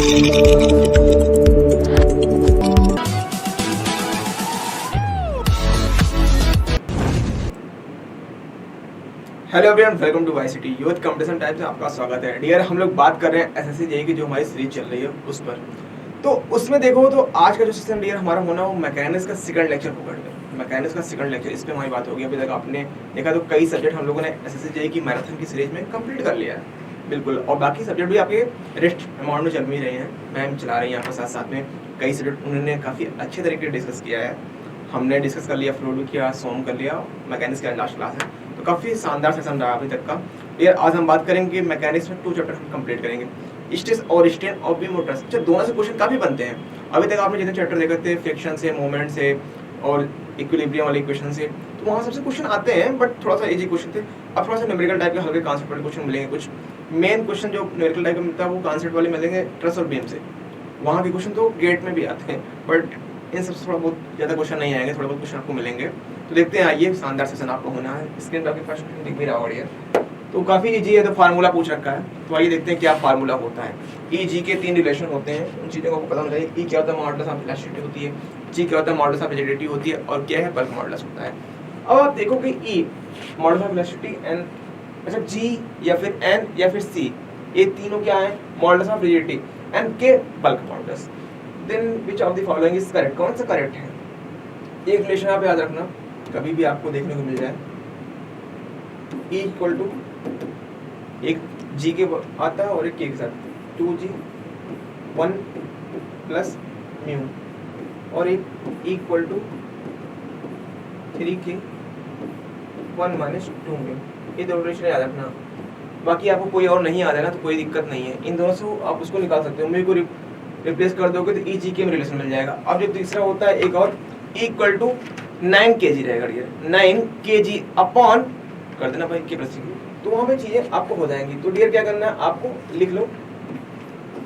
Hello everyone, welcome to YCT youth competition type में आपका स्वागत है। डियर, हम लोग बात कर रहे हैं एसएससी जेईई की जो हमारी सीरीज चल रही है उस पर। तो उसमें देखो तो आज का जो सेशन डियर हमारा होना वो मैकेनिक्स का सेकंड लेक्चर होगा। मैकेनिक्स का सेकंड लेक्चर, इस पर हमारी बात होगी। अभी तक आपने देखा तो कई सब्जेक्ट हम लोगों ने एसएससी जेईई की मैराथन की सीरीज में कंप्लीट कर लिया है बिल्कुल, और बाकी सब्जेक्ट भी आपके रेस्ट अमाउंट में चल भी रहे हैं, मैम चला रही हैं आपके साथ साथ में। कई सब्जेक्ट उन्होंने काफ़ी अच्छे तरीके से डिस्कस किया है, हमने डिस्कस कर लिया, फ्लूइड किया, सोम कर लिया, मैकेनिक्स का लास्ट क्लास है। तो काफ़ी शानदार सेशन रहा अभी तक का। यार आज हम बात करेंगे मैकेनिक्स में 2 चैप्टर हम कंप्लीट करेंगे, स्ट्रेस और स्ट्रेन ऑफ बी मोटर्स। अच्छा, दोनों से क्वेश्चन काफ़ी बनते हैं। अभी तक आपने जितने चैप्टर देखे थे, फ्रिक्शन से, मोमेंट से और इक्विलिब्रियम वाले इक्वेशन से, तो वहाँ सबसे क्वेश्चन आते हैं, बट थोड़ा सा इजी क्वेश्चन थे। अब थोड़ा सा न्यूमेरिकल टाइप के हल्के कॉन्सेप्ट वाले क्वेश्चन मिलेंगे। कुछ मेन क्वेश्चन जो न्यूमेरिकल टाइप का मिलता है वो कॉन्सेप्ट वाले मिलेंगे ट्रस और बीम से। वहाँ के क्वेश्चन तो गेट में भी आते हैं, बट इन सबसे थोड़ा बहुत ज़्यादा क्वेश्चन नहीं आएंगे, थोड़ा बहुत क्वेश्चन आपको मिलेंगे। तो देखते हैं, आइए शानदार सेशन आपको होना है। स्क्रीन पर आपके फर्स्ट दिख भी रहा होगा, तो काफ़ी इजी है। तो फार्मूला पूछ रखा है, तो आइए देखते हैं क्या फार्मूला होता है। ई जी के 3 रिलेशन होते हैं, उन चीज़ों को आपको पता होना चाहिए। ई क्या होता है, मॉडुलस ऑफ इलास्टिसिटी होती है। जी क्या होता है, मॉडुलस ऑफ रिजिडिटी होती है। और क्या है, बल्क मॉडुलस होता है। अब आप देखो कि ई मॉडुलस ऑफ इलास्टिसिटी, एन, अच्छा जी या फिर एन या फिर सी, ये तीनों क्या है, मॉडुलस ऑफ रिजिडिटी, एन के bulk modulus. Then which of the following is correct, कौन सा करेक्ट है। एक रिलेशन आप याद रखना, कभी भी आपको देखने को मिल जाए, E इक्वल टू एक जी के आता है और एक के साथ 2g 1 प्लस म्यू, और एक equal to 3k 1 minus 2 mu. ये दो रिलेशन याद रखना। बाकी आपको कोई और नहीं याद है ना, तो कोई दिक्कत नहीं है, इन दोनों से आप उसको निकाल सकते हो। म्यू को रिप्लेस कर दोगे तो ई जी के में रिलेशन मिल जाएगा। अब जो तीसरा होता है एक और, इक्वल टू 9 kg रहेगा, 9 kg अपॉन कर देना भाई के प्लस सी, तो वहाँ पे चीजें आपको हो जाएंगी। तो डियर क्या करना है, आपको लिख लो,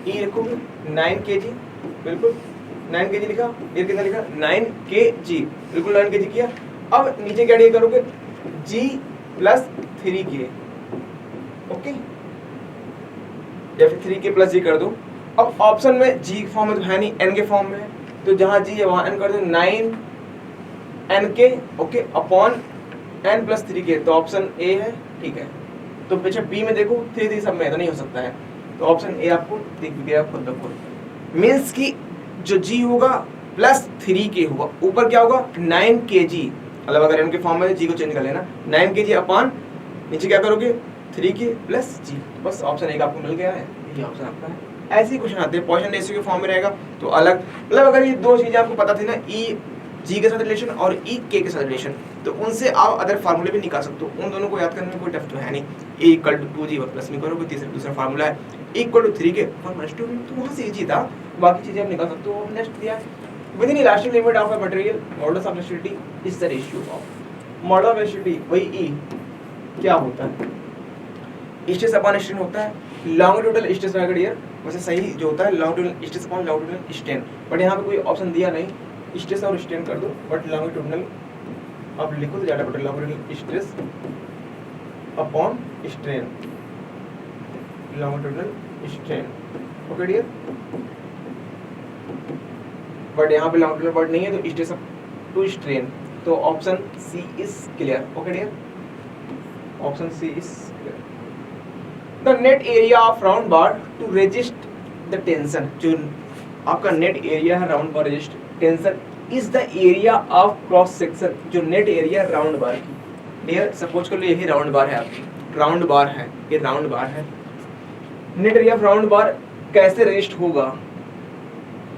ई रखोगे 9 kg, बिल्कुल 9 kg लिखा। डियर कितना लिखा, 9 kg, बिल्कुल 9 kg किया। अब नीचे क्या डियर करोगे, g प्लस 3k, ओके, या फिर 3k प्लस g कर दो। अब ऑप्शन में g फॉर्म में तो है नहीं, n के फॉर्म में है, तो जहाँ g है वहाँ n कर दो, 9 nk, okay, upon n plus 3k, तो ऑप्शन ए है, ठीक है। तो पीछे बी में देखो 3 सब में तो नहीं हो सकता है, तो ऑप्शन ए आपको दिख गया खुद ब खुद। मीन्स कि जो g होगा प्लस 3k होगा, ऊपर क्या होगा 9 kg, मतलब अगर n के फॉर्म में g को चेंज कर लेना, 9 kg अपॉन नीचे क्या करोगे 3k प्लस g, बस ऑप्शन ए आपको मिल गया है, ये ऑप्शन आपका है। ऐसे ही क्वेश्चन आते हैं, पॉइसन रेशियो के फॉर्म में रहेगा तो अलग, मतलब अगर ये दो चीजें आपको पता थी ना, ई जी के साथ रिलेशन और ई के साथ रिलेशन, तो उनसे आप अदर फार्मूले भी निकाल सकते हो। उन दोनों को याद करने में कोई टफ तो है नहीं। ए इक्वल टू 2g प्लस में करोगे, दूसरा फार्मूला है इक्वल टू 3k 1 माइनस 2, तो वहाँ से इजी था, बाकी चीजें आप निकाल सकते हो। नेक्स्ट दिया with in elastic limit of a material modulus of elasticity is the ratio of modulus of elasticity, वही ई क्या होता है, स्ट्रेस अपॉन स्ट्रेन होता है। लॉन्गिट्यूडल स्ट्रेस रहेगा डियर, वैसे सही जो होता है longitudinal stress upon longitudinal strain, but यहाँ पे कोई ऑप्शन दिया नहीं, स्ट्रेस और स्ट्रेन कर दो, बट लॉन्गिट्यूडल अब लिखो तो ज्यादा better, longitudinal stress upon strain, longitudinal strain, okay dear. But यहाँ पे लॉन्गिट्यूडल वर्ड नहीं है, तो स्ट्रेस टू स्ट्रेन, तो option C is clear, okay dear, option C is clear. The net area of round bar to resist the tension, जो आपका net area है round bar resist tension, is the area of cross section, जो net area round bar की। Dear suppose कर लो यही round बार है आपकी, round बार है, ये राउंड बार है। नेट एरिया ऑफ राउंड बार कैसे रेजिस्ट होगा,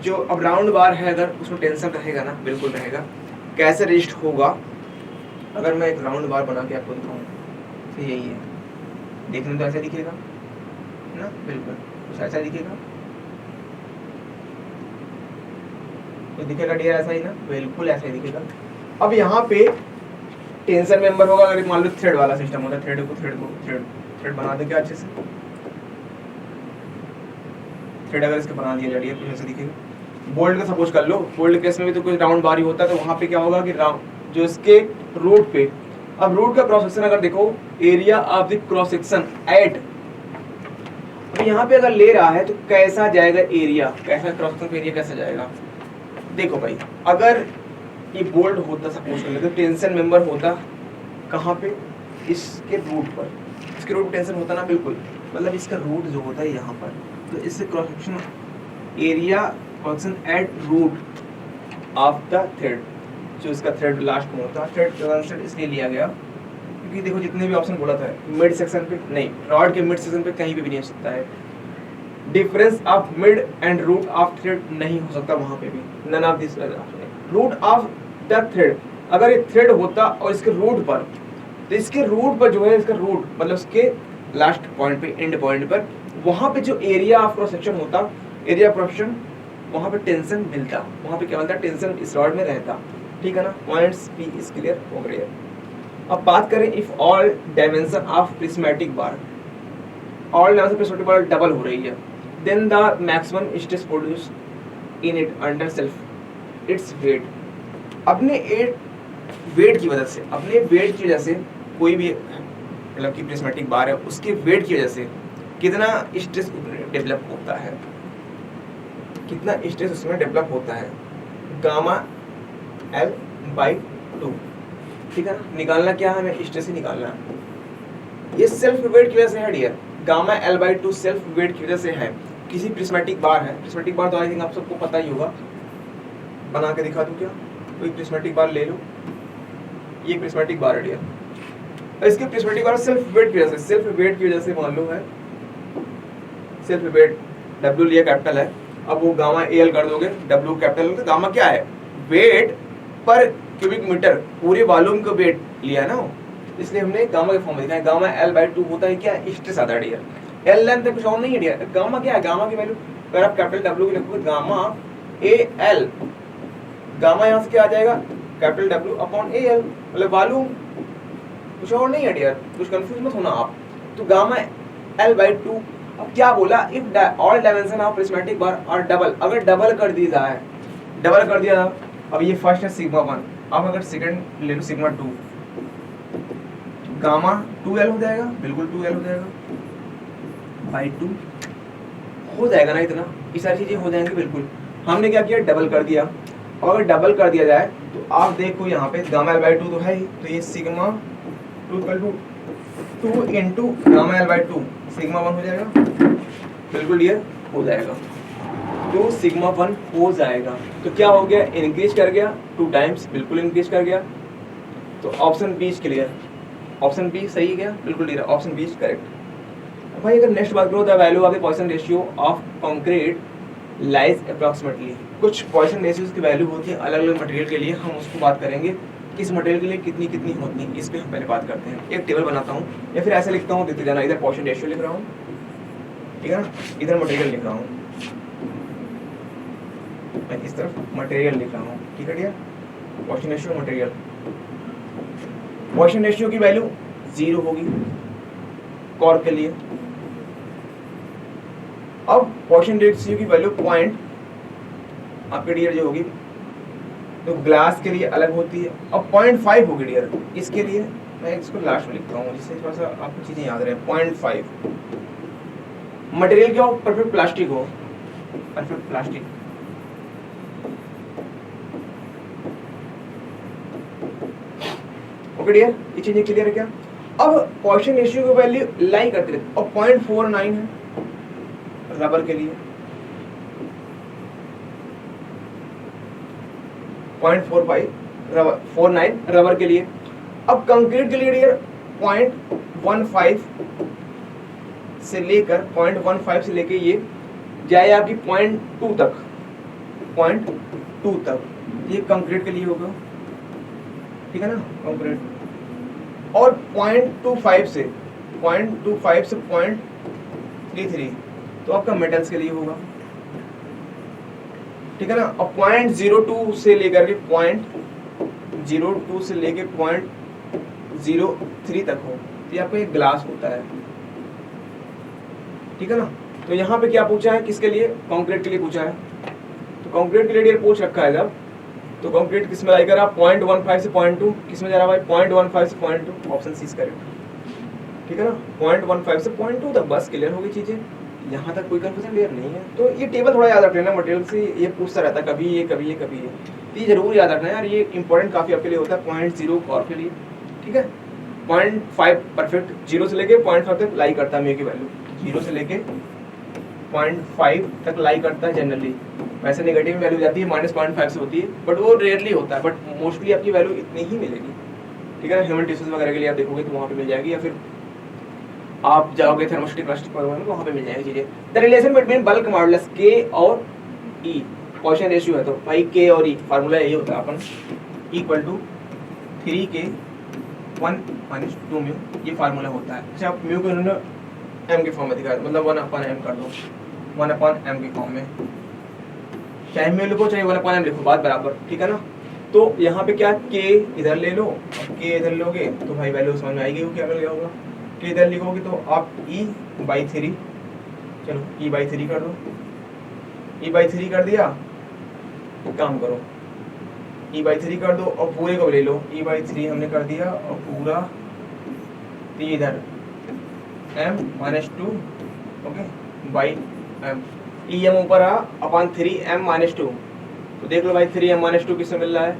जो अब राउंड बार है अगर उसमें टेंशन रहेगा ना, बिल्कुल रहेगा, कैसे रेजिस्ट होगा। अगर मैं एक राउंड बार बना के आपको दिखाऊं तो यही है, देखने तो ऐसा दिखेगा ना, बिल्कुल कुछ ऐसा दिखेगा, तो दिखेगा डियर ऐसा ही ना, बिल्कुल ऐसा ही दिखेगा। अब यहाँ पे टेंशन मेंबर होगा, अगर मान लो थ्रेड वाला सिस्टम होता है, थ्रेड बना देंगे अच्छे से, थ्रेड अगर इसके बना दिया जाए कुछ ऐसा दिखेगा। बोल्ट का सपोज कर लो, बोल्ट केस में भी तो कुछ राउंड बार ही होता है, तो वहाँ पे क्या होगा कि जो इसके रूट पे, अब रूट का क्रॉस सेक्शन अगर देखो, area of the cross section at, यहाँ पे अगर ले रहा है तो कैसा जाएगा एरिया, कैसा क्रॉस सेक्शन एरिया कैसा जाएगा। देखो भाई, अगर ये बोल्ड होता, सपोज कर लेते, टेंशन मेंबर होता कहाँ पे, इसके रूट पर, इसके रूट टेंशन होता ना, बिल्कुल, मतलब इसका रूट जो होता है यहाँ पर, तो इससे cross section area function at root of the thread, जो इसका थ्रेड लास्ट में होता है, थ्रेड इसलिए लिया गया क्योंकि देखो जितने भी ऑप्शन बोला था मिड सेक्शन पे नहीं, रॉड के मिड सेक्शन पे कहीं पे भी नहीं हो सकता है, difference of mid and root of thread नहीं हो सकता वहां पे भी, none of this root of the thread. अगर ये थ्रेड होता और इसके रूट पर, तो इसके रूट पर जो है, इसका रूट मतलब इसके लास्ट पॉइंट पे, एंड पॉइंट पर, वहां पे जो एरिया ऑफ क्रॉस सेक्शन होता, एरिया ऑफ क्रॉस सेक्शन, वहां पे टेंशन मिलता, वहां पे क्या मिलता, टेंशन इस रॉड में रहता, ठीक है ना। पॉइंट्स पी इज क्लियर हो गया। अब बात करें if all dimension of prismatic bar, all dimension prismatic bar double हो रही है, then the maximum stress produced in it under self its weight. अपने वेट की वजह से, अपने वेट की वजह से कोई भी मतलब कि प्रिज्मेटिक बार है, उसके वेट की वजह से कितना स्ट्रेस डेवलप होता है, कितना स्ट्रेस उसमें डेवलप होता है, गामा एल बाई 2, ठीक है ना। निकालना क्या है, हमें स्ट्रेस ही निकालना है। ये सेल्फ वेट की वजह से है dear, gamma L by 2 self weight की वजह से है। किसी प्रिज्मेटिक बार है, प्रिज्मेटिक बार तो आई थिंक आप सबको पता ही होगा, बना के दिखा दूं क्या, कोई प्रिज्मेटिक बार ले लो, ये प्रिज्मेटिक बार है डियर, इसके प्रिज्मेटिक बार सेल्फ वेट की वजह से, सेल्फ वेट की वजह से मान लो है, सेल्फ वेट W लिया कैपिटल है, अब वो गामा एल कर दोगे, W कैपिटल, तो गामा क्या है, वेट पर क्यूबिक मीटर, पूरे वॉल्यूम का वेट लिया है ना, इसलिए हमने गामा के फॉर्म में लिखा है। गामा एल बाई 2 होता है क्या, स्ट्रेस आता है डियर, एल लेंथ कुछ और नहीं है डियर, गामा क्या है, गामा की वैल्यू अगर आप कैपिटल W की लिखोगे, गामा ए एल, गामा यहाँ से क्या आ जाएगा, capital W upon A L, मतलब वॉल्यूम, कुछ और नहीं है डियर, कुछ कंफ्यूज मत होना आप। तो गामा एल बाई 2, अब क्या बोला, if all dimension of prismatic bar are double, अगर डबल कर दिया है, डबल कर दिया, अब ये फर्स्ट है सिग्मा 1, अब अगर सेकंड ले लो सिग्मा 2, गामा 2L हो जाएगा, बिल्कुल 2L हो जाएगा बाई 2 हो जाएगा ना, इतना ये सारी चीजें हो जाएंगी बिल्कुल। हमने क्या किया, डबल कर दिया, और अगर डबल कर दिया जाए तो आप देखो यहाँ पे गामा एल बाई 2 तो है ही, तो ये sigma 2 equal to 2 into gamma L by 2 sigma 1 हो जाएगा, बिल्कुल डियर हो जाएगा, तो सिग्मा 1 हो जाएगा। तो क्या हो गया, इंक्रीज कर गया 2 टाइम्स, बिल्कुल इंक्रीज कर गया, तो option B is clear, option B सही गया, बिल्कुल dear, option B is correct. भाई अगर नेक्स्ट बात करो, the value of the Poisson ratio of concrete lies approximately, कुछ पॉइसन रेशियोज की वैल्यू होती है अलग अलग मटेरियल के लिए, हम उसको बात करेंगे किस मटेरियल के लिए कितनी कितनी होती है, इस पे हम पहले बात करते हैं। एक टेबल बनाता हूँ या फिर ऐसे लिखता हूँ, देखते जाना, इधर पॉइसन रेशियो लिख रहा हूँ, ठीक है ना, इधर मटेरियल लिख रहा हूँ, मैं इस तरफ मटेरियल लिख रहा हूँ, ठीक है dear, Poisson ratio material, Poisson ratio की वैल्यू 0 होगी कॉर्क के लिए। अब पॉइसन रेशियो की वैल्यू पॉइंट आपके डियर जो होगी, तो ग्लास के लिए अलग होती है, अब 0.5 होगी डियर, इसके लिए मैं इसको लास्ट में लिखता हूँ जिससे थोड़ा सा आपको चीजें याद रहे। 0.5 मटेरियल क्या हो, परफेक्ट प्लास्टिक हो, परफेक्ट प्लास्टिक, ओके डियर, ये चीजें क्लियर है क्या। अब पॉइसन रेशियो की वैल्यू लाई करते रहते, और 0.49 है रबर के लिए, 0.49 रबर के लिए। अब कंक्रीट के लिए डियर 0.15 से लेकर 0.15 से लेके ये जाए आपकी 0.2 तक, 0.2 तक, ये कंक्रीट के लिए होगा, ठीक है ना, कंक्रीट। और 0.25 से 0.33 तो आपका मेटल्स के लिए होगा, ठीक है ना। और 0.02 से लेकर के 0.02 से लेके 0.03 तक हो, तो ये आपका एक ग्लास होता है, ठीक है ना। तो यहाँ पे क्या पूछा है, किसके लिए, कंक्रीट के लिए पूछा है, तो कंक्रीट के लिए डियर पूछ रखा है जब, तो कंक्रीट किस में आएगा, आप 0.15 से 0.2 किस में जा रहा है भाई, 0.15 से 0.2, ऑप्शन सी करेक्ट, ठीक है ना, 0.15 से 0.2 तक, बस क्लियर होगी चीजें, यहाँ तक कोई कंफ्यूजन क्लियर नहीं है। तो ये टेबल थोड़ा याद रख लेना मटेरियल से, ये पूछता रहता है कभी ये कभी ये कभी ये, तो ये जरूर याद रखना यार, ये इंपॉर्टेंट काफ़ी आपके लिए होता है 0.0 और के लिए, ठीक है। 0.5 परफेक्ट, 0 से लेके 0.5 तक लाई करता है म्यू की वैल्यू, 0 से लेके 0.5 तक लाई करता है जनरली। वैसे नेगेटिव वैल्यू जाती है -0.5 से होती है, बट वो रेयरली होता है, बट मोस्टली आपकी वैल्यू इतनी ही मिलेगी, ठीक है ना। ह्यूमन टिश्यूज वगैरह के लिए आप देखोगे तो वहाँ पे मिल जाएगी, या फिर आप जाओगे थर्मोस्टेटिक प्लास्टिक वगैरह में, वहाँ पे मिल जाएगी चीज़ें। The relation between bulk modulus के और ई, क्वेश्चन रेशियो है तो भाई के और ई फार्मूला यही होता है अपन इक्वल टू 3k 1 - 2 म्यू, ये फार्मूला होता है। अच्छा आप म्यू को इन्होंने एम के फॉर्म में दिखाया, मतलब 1/m कर दो, 1/m के फॉर्म में, चाहे म्यू लिखो चाहे 1/m लिखो, बात बराबर, ठीक है ना। तो यहाँ पे क्या k इधर ले लो और k इधर लोगे तो भाई वैल्यू समझ में आएगी वो क्या मिल गया होगा। k इधर लिखोगे तो आप e/3, चलो e/3 कर दो, e/3 कर दिया, काम करो e/3 कर दो और पूरे को ले लो, e/3 हमने कर दिया और पूरा, तो इधर m-2 okay by m, em ऊपर आ अपन 3m-2, तो देख लो भाई 3m-2 किससे मिल रहा है,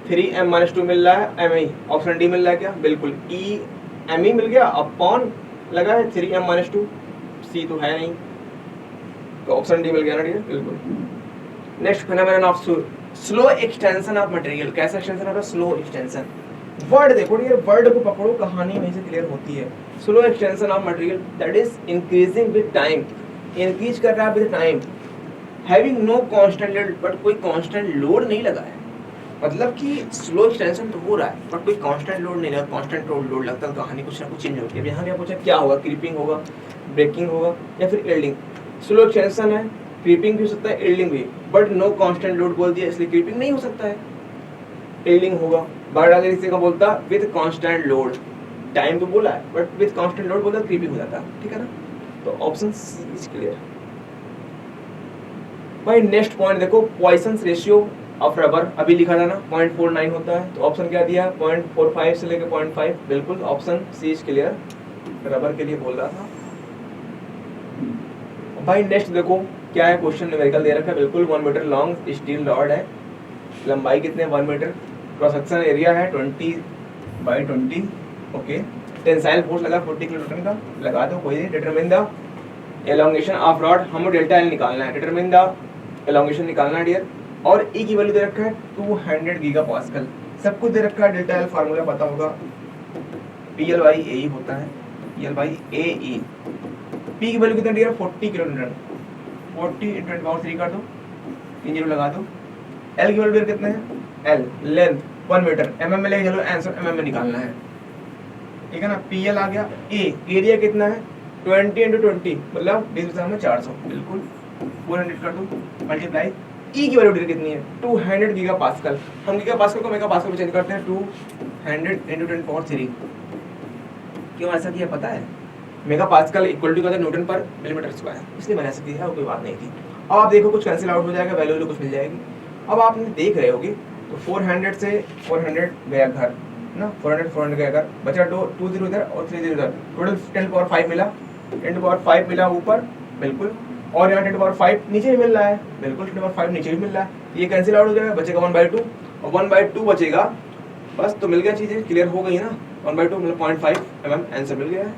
3m-2 मिल रहा है m ही, ऑप्शन डी मिल रहा है क्या, बिल्कुल e m ही मिल गया, अपॉन लगा है 3m-2, c तो है नहीं, तो ऑप्शन डी मिल गया ना, ठीक है बिल्कुल। Next phenomenon of slow extension of material, कैसा एक्सटेंशन होता है, स्लो एक्सटेंशन। वर्ड देखो ये वर्ड को पकड़ो, कहानी वहीं से क्लियर होती है। Slow extension of material that is increasing with time, increase कर रहा है with time, having no constant load, but कोई कांस्टेंट लोड नहीं लगा है, मतलब कि स्लो एक्सटेंशन तो हो रहा है बट कोई कांस्टेंट लोड नहीं लगा, कांस्टेंट लोड लगता है कहानी कुछ ना कुछ चेंज होती है। यहाँ क्या पूछा, क्या होगा, क्रीपिंग होगा, ब्रेकिंग होगा या फिर यील्डिंग। स्लो एक्सटेंशन है, क्रीपिंग भी हो सकता है, यील्डिंग भी, बट नो कांस्टेंट लोड बोल दिया इसलिए क्रीपिंग नहीं हो सकता है, यील्डिंग होगा। बट अगर इसी का बोलता विद कांस्टेंट लोड, टाइम तो बोला है बट विद कांस्टेंट लोड बोलता क्रीपिंग हो जाता, ठीक है ना। तो ऑप्शन सी इज क्लियर। भाई नेक्स्ट पॉइंट देखो, पॉइसंस रेशियो ऑफ रबर, अभी लिखा था ना 0.49 होता है, तो ऑप्शन क्या दिया 0.45 से लेकर 0.5, बिल्कुल option C is clear, rubber के लिए बोल रहा था। भाई नेक्स्ट देखो क्या है, क्वेश्चन न्यूमेरिकल दे रखा है, बिल्कुल 1 मीटर लॉन्ग स्टील रॉड है, लंबाई कितने 1 मीटर, क्रॉस सेक्शन एरिया है 20/20, ओके। टेंसाइल फोर्स लगा 40 किलोन्यूटन का, लगा दो कोई नहीं। Determine the elongation of rod, हमें डेल्टा एल निकालना है, डिटरमिन द एलोंगेशन निकालना है डियर। और ई की वैल्यू दे रखा है 200 गीगापास्कल, सब कुछ दे रखा है, डेल्टा एल फार्मूला पता होगा, PL/AE होता है, PL/AE। पी की वैल्यू कितना डियर 40 किलोन्यूटन, 40 × 10³ कर दो, 3 जीरो लगा दो। एल की वैल्यू कितना है, एल लेंथ 1 मीटर, mm में लेके चलो, आंसर mm में निकालना है, ठीक है ना। PL आ गया, ए एरिया कितना है 20 × 20 मतलब 20 में 400, बिल्कुल 400 कर दो मल्टीप्लाई। ई की वैल्यू कितनी है 200 गीगापास्कल, हम गीगापास्कल को मेगापास्कल में चेंज करते हैं, 200 × 10⁻³ क्यों ऐसा किया पता है, मेगापास्कल इक्वल टू न्यूटन पर मिलीमीटर स्क्वायर, इसलिए मैंने ऐसा किया है, कोई बात नहीं थी। अब आप देखो कुछ कैंसिल आउट हो जाएगा, वैल्यू कुछ मिल जाएगी। अब आपने देख रहे होगे तो 400 से 400 गया घर ना, 400 गया घर, बचा 20 इधर और 30 इधर, टोटल 10⁻5 मिला, 10⁻5 मिला ऊपर बिल्कुल, और यहाँ 10⁻5 नीचे भी मिल रहा है, बिल्कुल 10⁻5 नीचे भी मिल रहा है, ये कैंसिल आउट हो जाएगा, बचेगा 1/2 और 1/2 बचेगा, बस तो मिल गया, चीज़ें क्लियर हो गई ना। 1/2 मतलब 0.5 mm आंसर मिल गया है।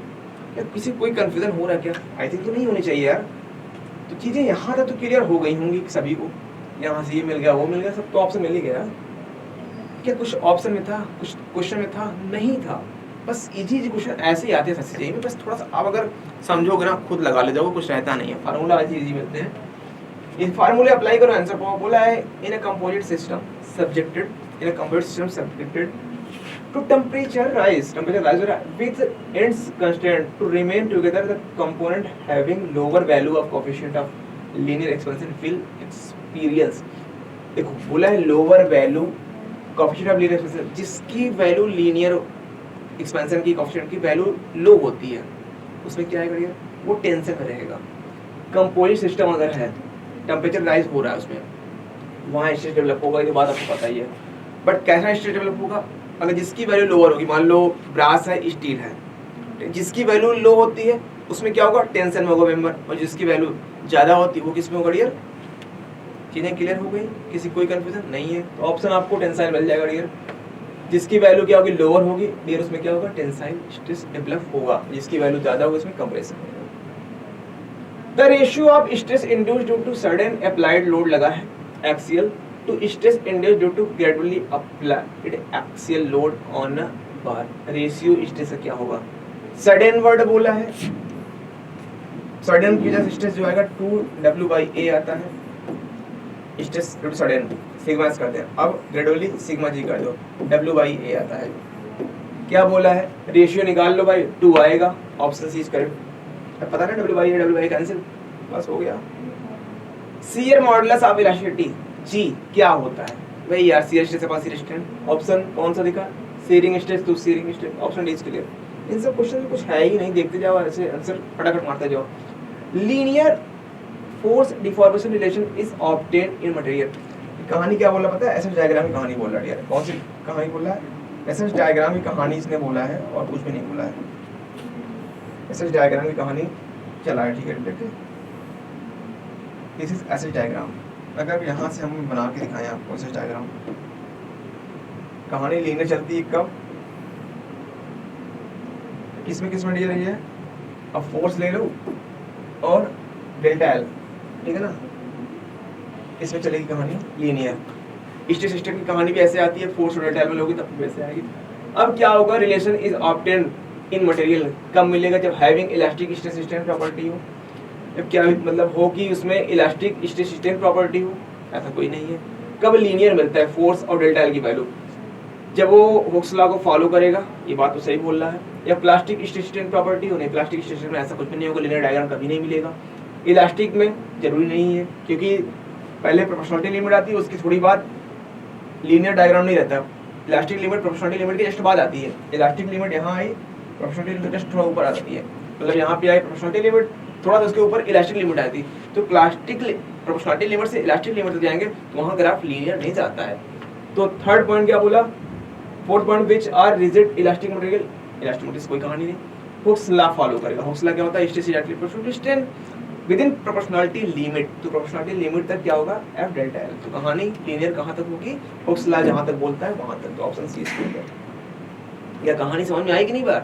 क्या किसी कोई कंफ्यूजन हो रहा है क्या, आई थिंक तो नहीं होनी चाहिए यार। तो चीज़ें यहाँ तक तो क्लियर हो गई होंगी सभी को, यहाँ से ये मिल गया वो मिल गया, सब तो ऑप्शन मिल ही गया। क्या कुछ ऑप्शन में था, कुछ क्वेश्चन में था, नहीं था, बस इजी क्वेश्चन ऐसे ही आते हैं फंसी में, बस थोड़ा सा आप अगर समझोगे ना खुद लगा ले जाओगे, कुछ रहता नहीं है, फार्मूला ऐसे इजी मिलते हैं, ये फार्मूले अप्लाई करो आंसर पाओ। बोला है in a composite system subjected, in a composite system subjected to temperature rise with ends constant to remain together, the component having lower value of coefficient of linear expansion will experience, देखो बोला है lower value coefficient of linear expansion, जिसकी value linear expansion की coefficient की value लो होती है, उसमें क्या है वो टेंशन में रहेगा। कंपोजिट सिस्टम अगर है, टेम्परेचर राइज हो रहा है उसमें, वहाँ स्ट्रेस डेवलप होगा, ये बात आपको पता ही है। बट कैसा स्ट्रेस डेवलप होगा, अगर जिसकी वैल्यू लोअर होगी, मान लो ब्रास है स्टील है, जिसकी वैल्यू लो होती है उसमें क्या होगा, टेंशन में होगा मेंबर, और जिसकी वैल्यू ज़्यादा होती है वो किस में होगा डियर। चीज़ें क्लियर हो गई, किसी कोई कंफ्यूजन नहीं है। तो ऑप्शन आपको टेंसाइल मिल जाएगा डियर। जिसकी वैल्यू क्या होगी, लोअर होगी डियर, उसमें क्या होगा, टेंसाइल स्ट्रेस डेवलप होगा। जिसकी वैल्यू ज़्यादा होगी उसमें कंप्रेशन होगा। The ratio of stress induced due to sudden applied load लगा है axial to stress induced due to gradually applied axial load on a bar. Ratio stress का क्या होगा, सडन वर्ड बोला है, सडन की वजह से स्ट्रेस जो आएगा 2W/A आता है। Stress due to sudden sigma S करते हैं, अब ग्रेजुअली सिग्मा जी कर दो, W/A आता है। क्या बोला है, रेशियो निकाल लो भाई, 2 आएगा, ऑप्शन सी इज करेक्ट। पता ना W/A कैंसिल, बस हो गया। Shear modulus of elasticity G क्या होता है भाई यार, shear stress upon shear strain. Option कौन सा दिखा, shearing stress to shearing strain, option D is clear. इन सब क्वेश्चन में कुछ है ही नहीं, देखते जाओ ऐसे आंसर फटाफट मारते जाओ। Linear force deformation relation is obtained in material. कहानी क्या बोला पता है, एसएस डायग्राम की कहानी बोल रहा है यार। कौन सी कहानी बोल रहा है, एसएस डायग्राम की कहानी इसने बोला है और कुछ भी नहीं बोला है। एसएस डायग्राम की कहानी चला है, ठीक है, देखते दिस इज एसएस डायग्राम। अगर यहाँ से हम बना के दिखाएं आपको एसएस डायग्राम, कहानी लीनियर चलती है कब, किसमें किसमें दे रही है, अब फोर्स ले लो और डेल्टा एल, ठीक है ना, इसमें चलेगी कहानी लीनियर। स्ट्रेस स्ट्रेन की कहानी भी ऐसे आती है, फोर्स और डेल्टा एल में लोगी तब वैसे आएगी। अब क्या होगा, relation is obtained in material कब मिलेगा, जब having elastic stress strain property हो। जब क्या मतलब हो कि उसमें इलास्टिक स्ट्रेस स्ट्रेन प्रॉपर्टी हो, ऐसा कोई नहीं है। कब लीनियर मिलता है फोर्स और डेल्टा एल की वैल्यू, जब वो हुक्स लॉ को फॉलो करेगा, ये बात तो सही बोल रहा है। या प्लास्टिक स्ट्रेस स्ट्रेन प्रॉपर्टी हो, नहीं प्लास्टिक स्ट्रेस में ऐसा कुछ भी नहीं होगा, लीनियर डायग्राम कभी नहीं मिलेगा। इलास्टिक में जरूरी नहीं है, क्योंकि पहले प्रोपोर्शनलिटी लिमिट आती है, उसकी थोड़ी बाद लीनियर डायग्राम नहीं रहता। इलास्टिक लिमिट प्रोपोर्शनलिटी लिमिट के जस्ट बाद आती है। इलास्टिक लिमिट यहाँ आई, प्रोपोर्शनलिटी लिमिट जस्ट थोड़ा ऊपर आती है, मतलब यहाँ पे आई प्रोपोर्शनलिटी लिमिट, थोड़ा सा उसके ऊपर इलास्टिक लिमिट आती है। तो प्लास्टिक प्रोपोर्शनलिटी लिमिट से इलास्टिक लिमिट तक जाएंगे तो वहाँ ग्राफ लीनियर नहीं जाता है। तो थर्ड पॉइंट क्या बोला, fourth point which are rigid elastic material, elastic material कोई कहानी नहीं, हुक्स लॉ फॉलो करेगा। हुक्स लॉ क्या होता है, stress is proportional strain within proportionality limit. तो प्रोपोर्शनलिटी लिमिट तक क्या होगा, एफ डेल्टा एल। तो कहानी लीनियर कहाँ तक होगी, हुक्स लॉ जहाँ तक बोलता है वहाँ तक। तो ऑप्शन सी इज क्लियर। या कहानी समझ में आएगी नहीं बार,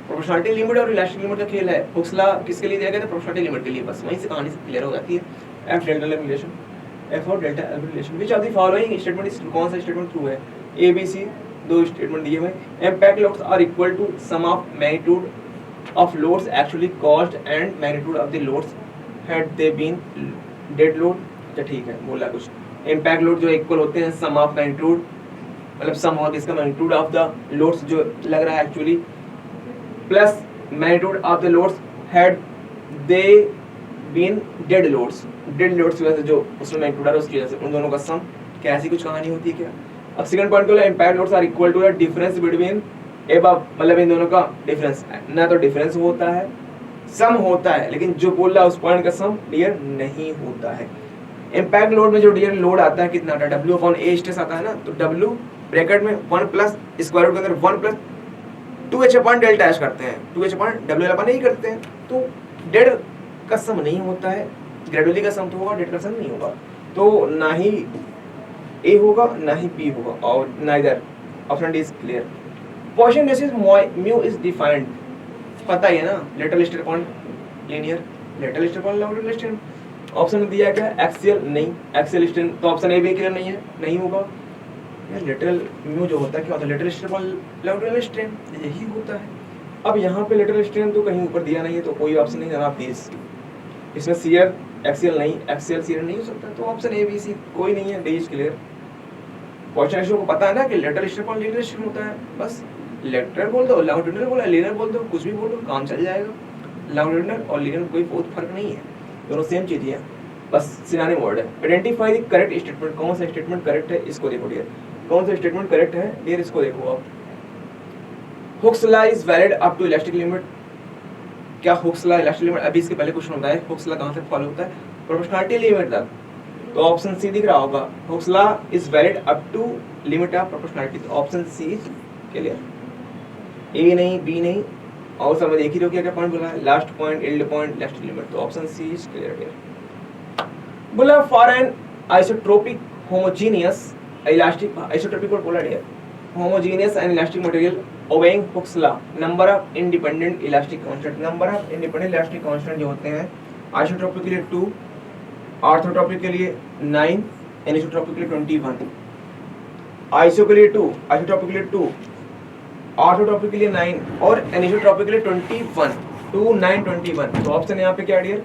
प्रोपोर्शनलिटी लिमिट और इलास्टिक लिमिट का खेल है। हुक्स लॉ किसके लिए दिया गया था, प्रोपोर्शनलिटी लिमिट के लिए, बस वहीं से कहानी क्लियर हो जाती है। F delta L relation, F और delta L relation, which of the following statement is, कौन सा स्टेटमेंट ट्रू है, ए बी सी, दो स्टेटमेंट दिए हुए। Impact loads are equal to sum of magnitude of loads actually caused and magnitude of the loads had they been dead load. अच्छा ठीक है, बोला कुछ इम्पैक्ट लोड जो इक्वल होते हैं सम ऑफ मैग्नीट्यूड, मतलब सम और इसका मैग्नीट्यूड ऑफ द लोड्स जो लग रहा है actually, plus magnitude of the loads had they been dead loads. Dead loads की वजह से जो उसमें मैग्नीट्यूड आ रहा है उसकी वजह से, उन दोनों का सम। क्या ऐसी कुछ कहानी होती है क्या। अब सेकंड पॉइंट बोला impact loads are equal to the difference between above, मतलब इन दोनों का डिफरेंस, ना तो डिफरेंस होता है सम होता है, लेकिन जो बोल रहा है उस पॉइंट का सम डियर नहीं होता है। इम्पैक्ट लोड में जो डियर लोड आता है कितना आता है, W अपॉन A स्ट्रेस आता है ना, तो W ब्रैकेट में 1 प्लस स्क्वायर रूट के अंदर 1 plus 2H upon delta H करते हैं, 2H upon W upon A करते हैं। तो डेड का सम नहीं होता है, ग्रेजुअली का सम तो होगा, डेड का सम नहीं होगा। तो ना ही A होगा ना ही P होगा, और neither. Option D is clear. Position basis mu is defined, पता ही है ना, lateral strain upon linear, lateral strain upon lateral strain. Option में दिया क्या, एक्सियल नहीं, एक्सियल स्ट्रेन, तो ऑप्शन ए भी क्लियर नहीं है, नहीं होगा। यार लेटरल म्यू जो होता है क्या होता है, lateral strain upon lateral strain, यही होता है। अब यहाँ पे लेटरल स्ट्रेन तो कहीं ऊपर दिया नहीं है, तो कोई ऑप्शन नहीं जनाब प्लीज। इसमें शियर एक्सियल नहीं, एक्सियल शियर नहीं हो सकता, तो ऑप्शन ए बी सी कोई नहीं है, डी इज क्लियर। क्वेश्चन को पता है ना कि lateral strain upon linear strain होता है, बस लेटरल बोल दो, लॉन्गिट्यूडिनल बोला, लीनियर बोल दो, कुछ भी बोलो काम चल जाएगा। लॉन्गिट्यूडिनल और लीनियर कोई बहुत फर्क नहीं है, दोनों सेम चीज है, बस सिनोनिम वर्ड है। आइडेंटिफाई द करेक्ट स्टेटमेंट, कौन सा स्टेटमेंट करेक्ट है इसको देखो डियर, कौन सा स्टेटमेंट करेक्ट है डियर इसको देखो आप। Hooke's law is valid up to elastic limit, क्या हुक्स लॉ इलास्टिक लिमिट, अभी इसके पहले क्वेश्चन होता है हुक्स लॉ कहां से फॉलो होता है, प्रोपोर्शनलिटी लिमिट तक। तो ऑप्शन सी दिख रहा होगा, Hooke's law is valid up to limit of proportionality, तो option C is clear. A नहीं, बी नहीं, और समझ एक ही रहो क्या पॉइंट बोला है, last point, yield point, last limit. तो ऑप्शन सी इज क्लियर। बोला for an isotropic homogeneous elastic, isotropic को बोला dear, homogeneous and elastic material obeying Hooke's law, number of independent elastic constant, number of independent elastic constant जो होते हैं isotropic के लिए 2, orthotropic के लिए 9, एनिसोट्रोपिक के लिए 21, आइसो के लिए 2, आइसोट्रोपिक के लिए 2, ऑर्थोट्रोपिक के लिए 9 और एनिसोट्रोपिक के लिए 21, 2 9 21। तो ऑप्शन यहाँ पे क्या डियर,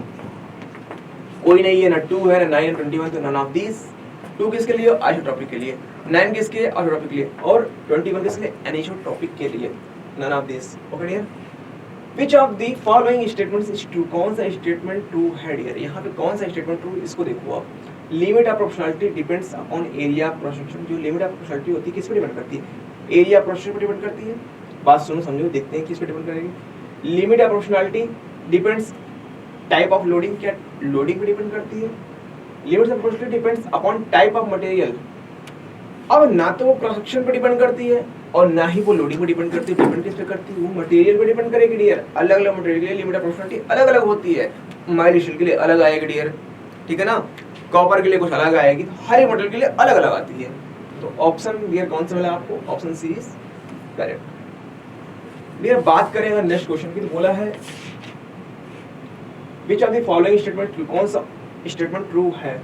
कोई नहीं है, ना 2 है ना 9 है 21, तो नन ऑफ दीज। 2 किसके लिए, आइसोट्रोपिक के लिए, 9 किसके, ऑर्थोट्रोपिक के लिए, और 21 किसके लिए, एनिसोट्रोपिक के लिए, none of this. Okay dear, which of the following statements is true, कौन सा स्टेटमेंट ट्रू है डियर, यहाँ पे कौन सा स्टेटमेंट ट्रू, इसको देखो आप। Limit of proportionality depends upon area cross section, जो लिमिट ऑफ प्रोपोर्शनलिटी होती है किस पे डिपेंड करती है, एरिया क्रॉस सेक्शन पे डिपेंड करती है। बात सुनो समझो, देखते हैं किस पे डिपेंड करेगी। Limit of proportionality depends type of loading, क्या लोडिंग पे डिपेंड करती है। Limits of proportionality depends upon type of material, अब ना तो वो क्रॉस सेक्शन पे डिपेंड करती है और ना ही वो लोडिंग पे डिपेंड करती है। डिपेंड किस पे करती है, वो मटेरियल पे डिपेंड करेगी डियर। अलग अलग मटेरियल के लिए लिमिट ऑफ प्रोपोर्शनलिटी अलग अलग होती है। माइल्ड स्टील के लिए अलग आएगी डियर, ठीक है ना, कॉपर के लिए कुछ अलग आएगी, तो हर एक मटेरियल के लिए अलग अलग आती है। तो ऑप्शन डियर कौन सा मिला आपको, option C is correct dear. बात करें अगर नेक्स्ट क्वेश्चन की, तो बोला है which of the following statement, कौन सा स्टेटमेंट ट्रू है।